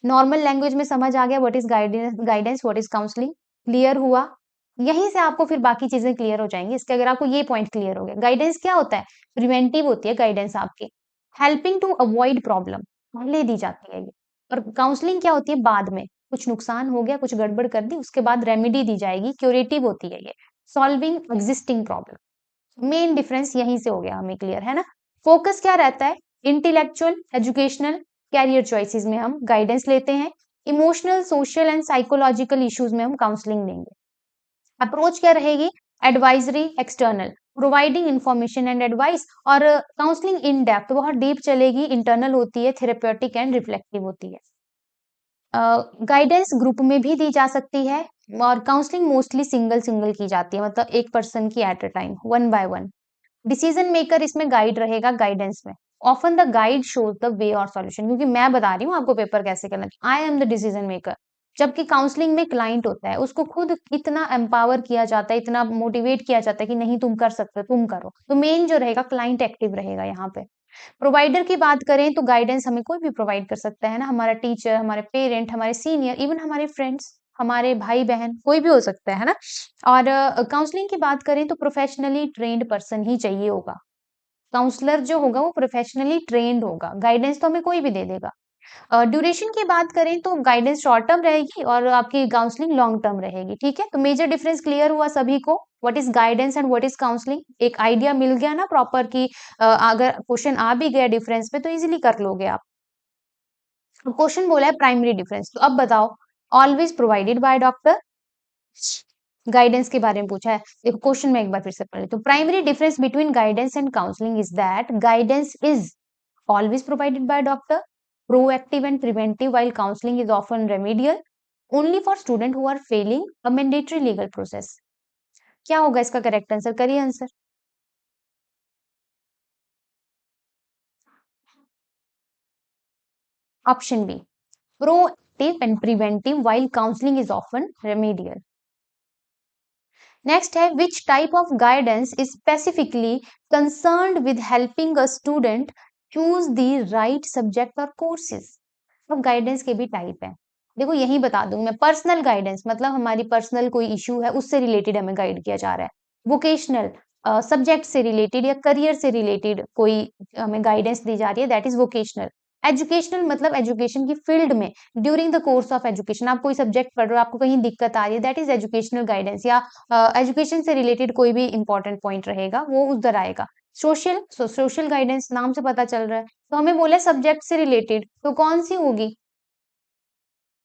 Normal language में समझ आ गया what is guidance what is counselling, clear हुआ? यहीं से आपको फिर बाकी चीजें क्लियर हो जाएंगी इसके, अगर आपको ये पॉइंट क्लियर हो गया। गाइडेंस क्या होता है? प्रिवेंटिव होती है गाइडेंस आपकी, हेल्पिंग टू अवॉइड प्रॉब्लम, पहले दी जाती है ये। और काउंसलिंग क्या होती है? बाद में कुछ नुकसान हो गया, कुछ गड़बड़ कर दी, उसके बाद रेमेडी दी जाएगी, क्यूरेटिव होती है ये, solving existing problem. Main difference यहीं से हो गया हमें क्लियर, है ना? फोकस क्या रहता है? इंटेलेक्चुअल, एजुकेशनल, कैरियर चॉइसेस में हम गाइडेंस लेते हैं। Emotional, social and psychological issues में हम काउंसलिंग देंगे। अप्रोच क्या रहेगी? Advisory, external, providing information and advice. और काउंसलिंग इन डेप्थ, बहुत डीप चलेगी, इंटरनल होती है, थेरेप्यूटिक एंड रिफ्लेक्टिव होती है। गाइडेंस ग्रुप में भी दी जा सकती है, और काउंसलिंग मोस्टली सिंगल सिंगल की जाती है, मतलब एक पर्सन की at a time, one by one. Decision maker इसमें गाइड रहेगा गाइडेंस में। Often the guide shows the way और सॉल्यूशन, क्योंकि मैं बता रही हूँ आपको पेपर कैसे करना है, I am the decision maker. जबकि काउंसलिंग में क्लाइंट होता है, उसको खुद इतना एम्पावर किया जाता है, इतना मोटिवेट किया जाता है कि नहीं तुम कर सकते हो, तुम करो। तो मेन जो रहेगा क्लाइंट एक्टिव रहेगा यहाँ पे। प्रोवाइडर की बात करें तो गाइडेंस हमें कोई भी प्रोवाइड कर सकता है ना, हमारा टीचर, हमारे पेरेंट, हमारे सीनियर, इवन हमारे फ्रेंड्स, हमारे भाई बहन, कोई भी हो सकता है ना। और काउंसलिंग की बात करें तो प्रोफेशनली ट्रेन्ड पर्सन ही चाहिए होगा। काउंसलर जो होगा वो प्रोफेशनली ट्रेन्ड होगा, गाइडेंस तो हमें कोई भी दे देगा। ड्यूरेशन की बात करें तो गाइडेंस शॉर्ट टर्म रहेगी और आपकी काउंसलिंग लॉन्ग टर्म रहेगी। ठीक है, तो मेजर डिफरेंस क्लियर हुआ सभी को, what is guidance and what is counselling. एक आइडिया मिल गया ना प्रॉपर कि अगर क्वेश्चन आ भी गया डिफरेंस पे तो इजीली कर लोगे आप। क्वेश्चन बोला है प्राइमरी डिफरेंस, तो अब बताओ। Always provided by doctor, guidance के बारे में पूछा है। देखो क्वेश्चन में एक बार फिर से पढ़ लेते, तो primary difference between guidance and counselling is that guidance is always provided by doctor, proactive and preventive, while counseling is often remedial, only for students who are failing a mandatory legal process। क्या होगा इसका correct answer? करिए answer. Option B, proactive and preventive, while counseling is often remedial। Next है, which type of guidance is specifically concerned with helping a student choose the right subject or courses। अब guidance के भी type है। देखो यही बता दूं मैं, पर्सनल गाइडेंस मतलब हमारी पर्सनल कोई इश्यू है उससे रिलेटेड हमें गाइड किया जा रहा है। वोकेशनल, सब्जेक्ट से रिलेटेड या करियर से रिलेटेड कोई हमें गाइडेंस दी जा रही है, दैट इज वोकेशनल। एजुकेशनल मतलब एजुकेशन की फील्ड में during the course of education आप कोई सब्जेक्ट पढ़ रहे हो, आपको कहीं दिक्कत आ रही है, दैट इज एजुकेशनल गाइडेंस। या एजुकेशन से रिलेटेड कोई भी इंपॉर्टेंट पॉइंट रहेगा वो उधर आएगा। सोशल, सोशल गाइडेंस नाम से पता चल रहा है, तो हमें बोला सब्जेक्ट से रिलेटेड, तो कौन सी होगी?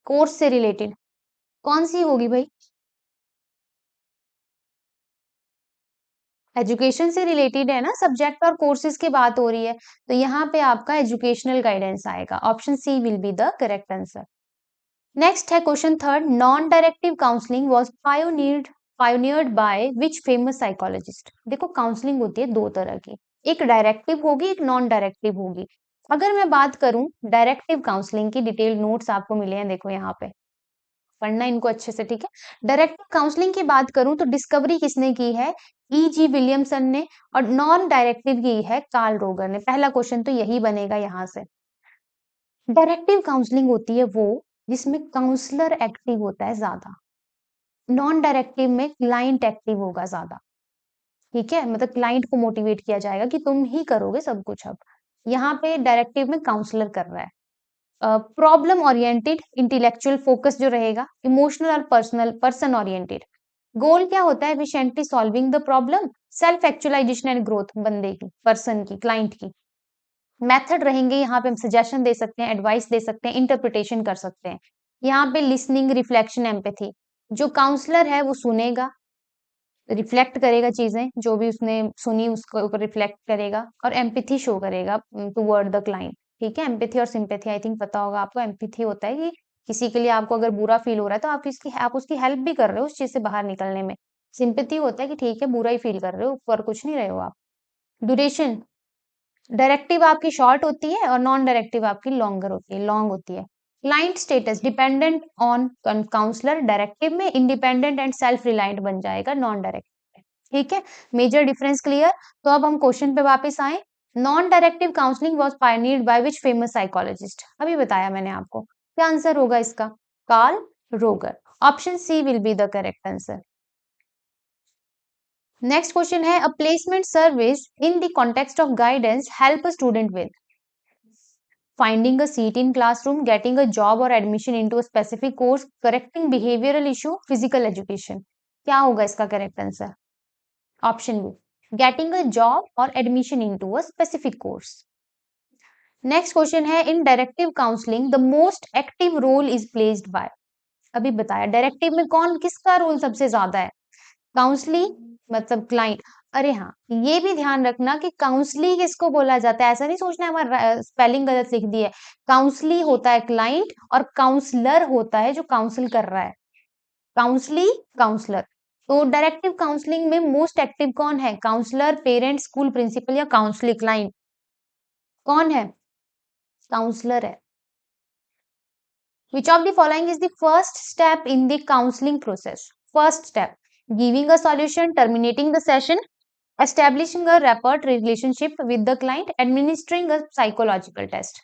कोर्स से रिलेटेड कौन सी होगी भाई? एजुकेशन से रिलेटेड है ना, सब्जेक्ट और कोर्सेज की बात हो रही है, तो यहाँ पे आपका एजुकेशनल गाइडेंस आएगा। Option C will be the correct answer. Next है question third, non directive counselling was pioneered by which famous psychologist. देखो काउंसलिंग होती है दो तरह की, एक डायरेक्टिव होगी, एक नॉन डायरेक्टिव होगी। अगर मैं बात करूं डायरेक्टिव काउंसलिंग की, डिटेल नोट्स आपको मिले हैं, देखो यहाँ पे पढ़ना इनको अच्छे से, ठीक है। डायरेक्टिव काउंसलिंग की बात करूं तो डिस्कवरी किसने की है? E.G. विलियमसन ने। और नॉन डायरेक्टिव की है कार्ल रोगर ने। पहला क्वेश्चन तो यही बनेगा यहाँ से। डायरेक्टिव काउंसलिंग होती है वो जिसमें काउंसलर एक्टिव होता है ज्यादा, नॉन डायरेक्टिव में क्लाइंट एक्टिव होगा ज्यादा, ठीक है। मतलब क्लाइंट को मोटिवेट किया जाएगा कि तुम ही करोगे सब कुछ। अब यहाँ पे डायरेक्टिव में काउंसलर कर रहा है। प्रॉब्लम ओरिएंटेड इंटेलेक्चुअल फोकस जो रहेगा, इमोशनल और पर्सन ओरिएंटेड। गोल क्या होता है? Efficiently solving the problem, self actualization and growth, बंदे की, पर्सन की, क्लाइंट की। मेथड रहेंगे यहाँ पे, हम सजेशन दे सकते हैं, एडवाइस दे सकते हैं, इंटरप्रिटेशन कर सकते हैं। यहाँ पे लिसनिंग, रिफ्लेक्शन, एम्पैथी। जो काउंसलर है वो सुनेगा, रिफ्लेक्ट करेगा चीजें जो भी उसने सुनी उसके ऊपर रिफ्लेक्ट करेगा, और एम्पैथी शो करेगा टुवर्ड द क्लाइंट, ठीक है। एम्पैथी और सिंपैथी आई थिंक पता होगा आपको। एम्पैथी होता है कि किसी के लिए आपको अगर बुरा फील हो रहा है तो आप उसकी हेल्प भी कर रहे हो उस चीज से बाहर निकलने में। सिंपैथी होता है कि ठीक है बुरा ही फील कर रहे हो, पर कुछ नहीं रहे हो आप। ड्यूरेशन, डायरेक्टिव आपकी शॉर्ट होती है और नॉन डायरेक्टिव आपकी लॉन्गर होती है, लॉन्ग होती है। Client status dependent on counsellor, directive में इंडिपेंडेंट एंड सेल्फ रिलायंट बन जाएगा नॉन डायरेक्टिव में, ठीक है। Major difference clear. तो अब हम क्वेश्चन पे वापस आए। Non directive counselling was pioneered by which famous psychologist, अभी बताया मैंने आपको। क्या आंसर होगा इसका? Carl Roger. Option C will be the correct answer. Next question है, a placement service in the context of guidance help a student with finding a seat in classroom, getting a job or admission into a specific course, correcting behavioral issue, physical education। क्या होगा इसका correct answer? Option B, getting a job और admission into a specific course. Next question है, in directive counselling the most active role is placed by. अभी बताया directive में कौन किसका रोल सबसे ज्यादा है? काउंसली मतलब क्लाइंट। अरे हाँ, ये भी ध्यान रखना कि काउंसली किसको बोला जाता है, ऐसा नहीं सोचना हमारा स्पेलिंग गलत लिख दी है। काउंसली होता है क्लाइंट और काउंसलर होता है जो काउंसिल कर रहा है। Counselee, counsellor. तो डायरेक्टिव काउंसलिंग में मोस्ट एक्टिव कौन है? काउंसलर, पेरेंट, स्कूल प्रिंसिपल या काउंसली क्लाइंट? कौन है? काउंसलर है। Which of the following is the first step in the counseling process? First step, giving a solution, terminating the session, establishing a rapport relationship with the client, administering a psychological test।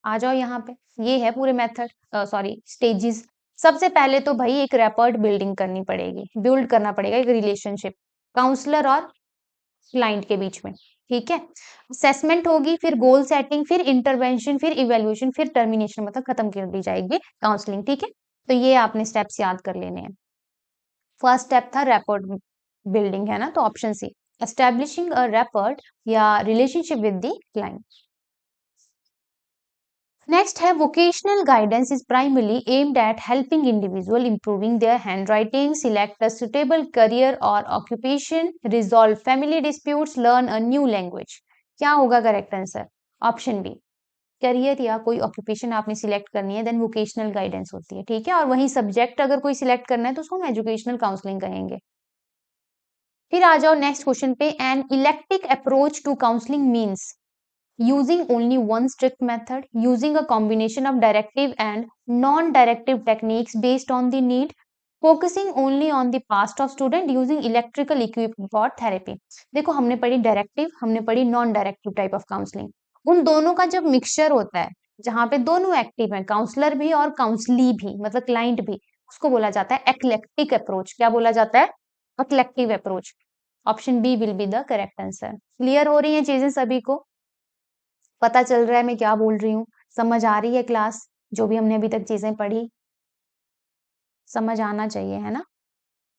आ जाओ यहाँ पे, ये है पूरे method, sorry stages. सबसे पहले तो भाई एक रैपर्ट बिल्डिंग करनी पड़ेगी, बिल्ड करना पड़ेगा एक रिलेशनशिप काउंसलर और क्लाइंट के बीच में, ठीक है। असेसमेंट होगी, फिर गोल सेटिंग, फिर इंटरवेंशन, फिर इवेल्युएशन, फिर टर्मिनेशन, मतलब खत्म कर दी जाएगी काउंसलिंग, ठीक है। तो ये आपने स्टेप्स याद कर लेने हैं। फर्स्ट स्टेप था रैपर्ट बिल्डिंग, है ना, तो option C, establishing a rapport या relationship with the client. Next है, vocational guidance is primarily aimed at helping individual improving their handwriting, select a suitable career और occupation, resolve family disputes, learn a new language. क्या होगा correct answer? Option B, career या कोई occupation आपने select करनी है, then vocational guidance होती है, ठीक है। और वही सब्जेक्ट अगर कोई सिलेक्ट करना है तो उसको हम एजुकेशनल काउंसलिंग कहेंगे। फिर आ जाओ नेक्स्ट क्वेश्चन पे, an eclectic approach to counselling means using only one strict method, using a combination of directive and non-directive techniques based on the need, focusing only on the past of student, using electrical equipment for therapy। देखो हमने पढ़ी directive, हमने पढ़ी non directive type of counselling. उन दोनों का जब mixture होता है, जहाँ पे दोनों एक्टिव हैं, काउंसलर भी और काउंसली भी, मतलब क्लाइंट भी, उसको बोला जाता है एक्लेक्टिक अप्रोच। क्या बोला जाता है? Eclectic approach. Option B will be the correct answer. Clear हो रही हैं चीजें सभी को? पता चल रहा है मैं क्या बोल रही हूँ? समझ आ रही है क्लास? जो भी हमने अभी तक चीजें पढ़ी, समझ आना चाहिए, है ना?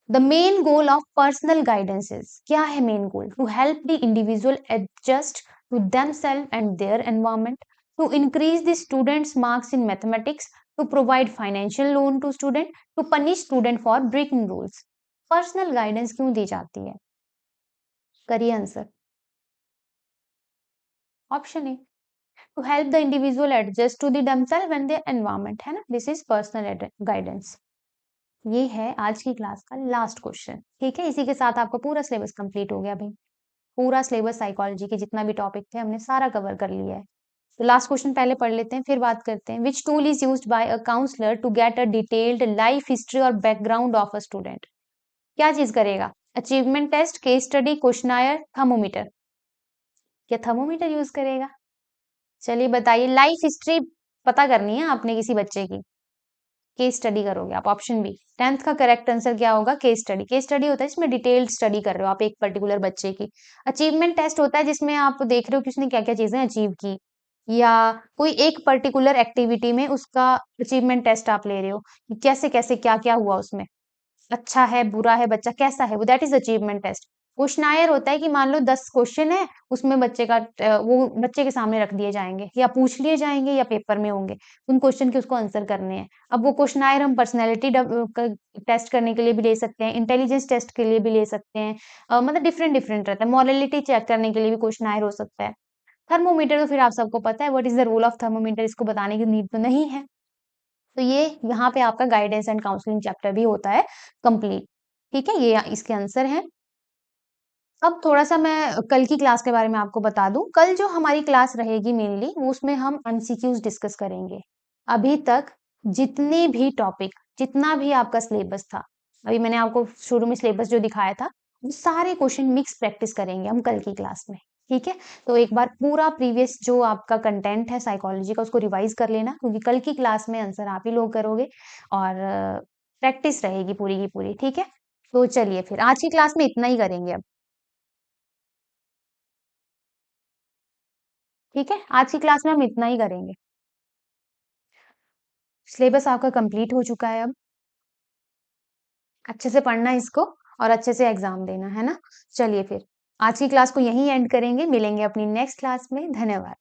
The main goal of personal guidance is, क्या है main goal? To help the individual adjust to themselves and their environment, to increase the students marks in mathematics, to provide financial loan to student, to punish student for breaking rules. Personal guidance क्यों दी जाती है? करिए answer. Option A, to help the individual adjust to the themselves and their environment, है ना? This is personal guidance. ये है आज की क्लास का लास्ट क्वेश्चन। ठीक है, इसी के साथ आपका पूरा सिलेबस कंप्लीट हो गया भाई। पूरा सिलेबस साइकोलॉजी के जितना भी टॉपिक थे हमने सारा कवर कर लिया है। तो लास्ट क्वेश्चन पहले पढ़ लेते हैं, फिर बात करते हैं। Which tool is used by a counsellor to get a detailed life history और बैकग्राउंड ऑफ अ स्टूडेंट? क्या चीज करेगा? Achievement test, case study, questionnaire, thermometer? क्या थर्मोमीटर यूज करेगा? चलिए बताइए। लाइफ हिस्ट्री पता करनी है आपने किसी बच्चे की, केस स्टडी करोगे आप। Option B. 10th का करेक्ट आंसर क्या होगा? Case study. केस स्टडी होता है जिसमें डिटेल्ड स्टडी कर रहे हो आप एक पर्टिकुलर बच्चे की। अचीवमेंट टेस्ट होता है जिसमें आप देख रहे हो कि उसने क्या क्या चीजें अचीव की, या कोई एक पर्टिकुलर एक्टिविटी में उसका अचीवमेंट टेस्ट आप ले रहे हो कि कैसे कैसे क्या क्या हुआ उसमें, अच्छा है, बुरा है, बच्चा कैसा है, वो that is achievement test. Questionnaire होता है कि मान लो 10 क्वेश्चन है, उसमें बच्चे का वो बच्चे के सामने रख दिए जाएंगे, या पूछ लिए जाएंगे, या पेपर में होंगे, उन क्वेश्चन के उसको आंसर करने हैं। अब वो क्वेश्चनायर हम पर्सनैलिटी टेस्ट करने के लिए भी ले सकते हैं, इंटेलिजेंस टेस्ट के लिए भी ले सकते हैं, मतलब डिफरेंट डिफरेंट रहता है। मॉरलिटी चेक करने के लिए भी क्वेश्चनायर हो सकता है। थर्मोमीटर तो फिर आप सबको पता है, what is the role of thermometer, इसको बताने की नीड तो नहीं है। तो ये यहाँ पे आपका गाइडेंस एंड काउंसलिंग चैप्टर भी होता है कंप्लीट। ठीक है, ये इसके आंसर हैं। अब थोड़ा-सा मैं कल की क्लास के बारे में आपको बता दूँ। कल जो हमारी क्लास रहेगी मेनली, वो उसमें हम एमसीक्यूज़ डिस्कस करेंगे। अभी तक जितने भी टॉपिक, जितना भी आपका सिलेबस था, अभी मैंने आपको शुरू में सिलेबस जो दिखाया था, वो सारे क्वेश्चन मिक्स प्रैक्टिस करेंगे हम कल की क्लास में। ठीक है? तो एक बार पूरा प्रीवियस जो आपका कंटेंट है साइकोलॉजी का, उसको रिवाइज़ कर लेना, क्योंकि कल की क्लास में आंसर आप ही लोग करोगे और प्रैक्टिस रहेगी पूरी की पूरी। ठीक है? तो चलिए फिर आज की क्लास में इतना ही करेंगे अब। ठीक है? आज की क्लास में हम इतना ही करेंगे। सिलेबस आपका कंप्लीट हो चुका है अब। अच्छे से पढ़ना इसको और अच्छे से एग्ज़ाम देना, है ना? चलिए फिर, आज की क्लास को यहीं एंड करेंगे, मिलेंगे अपनी नेक्स्ट क्लास में। धन्यवाद।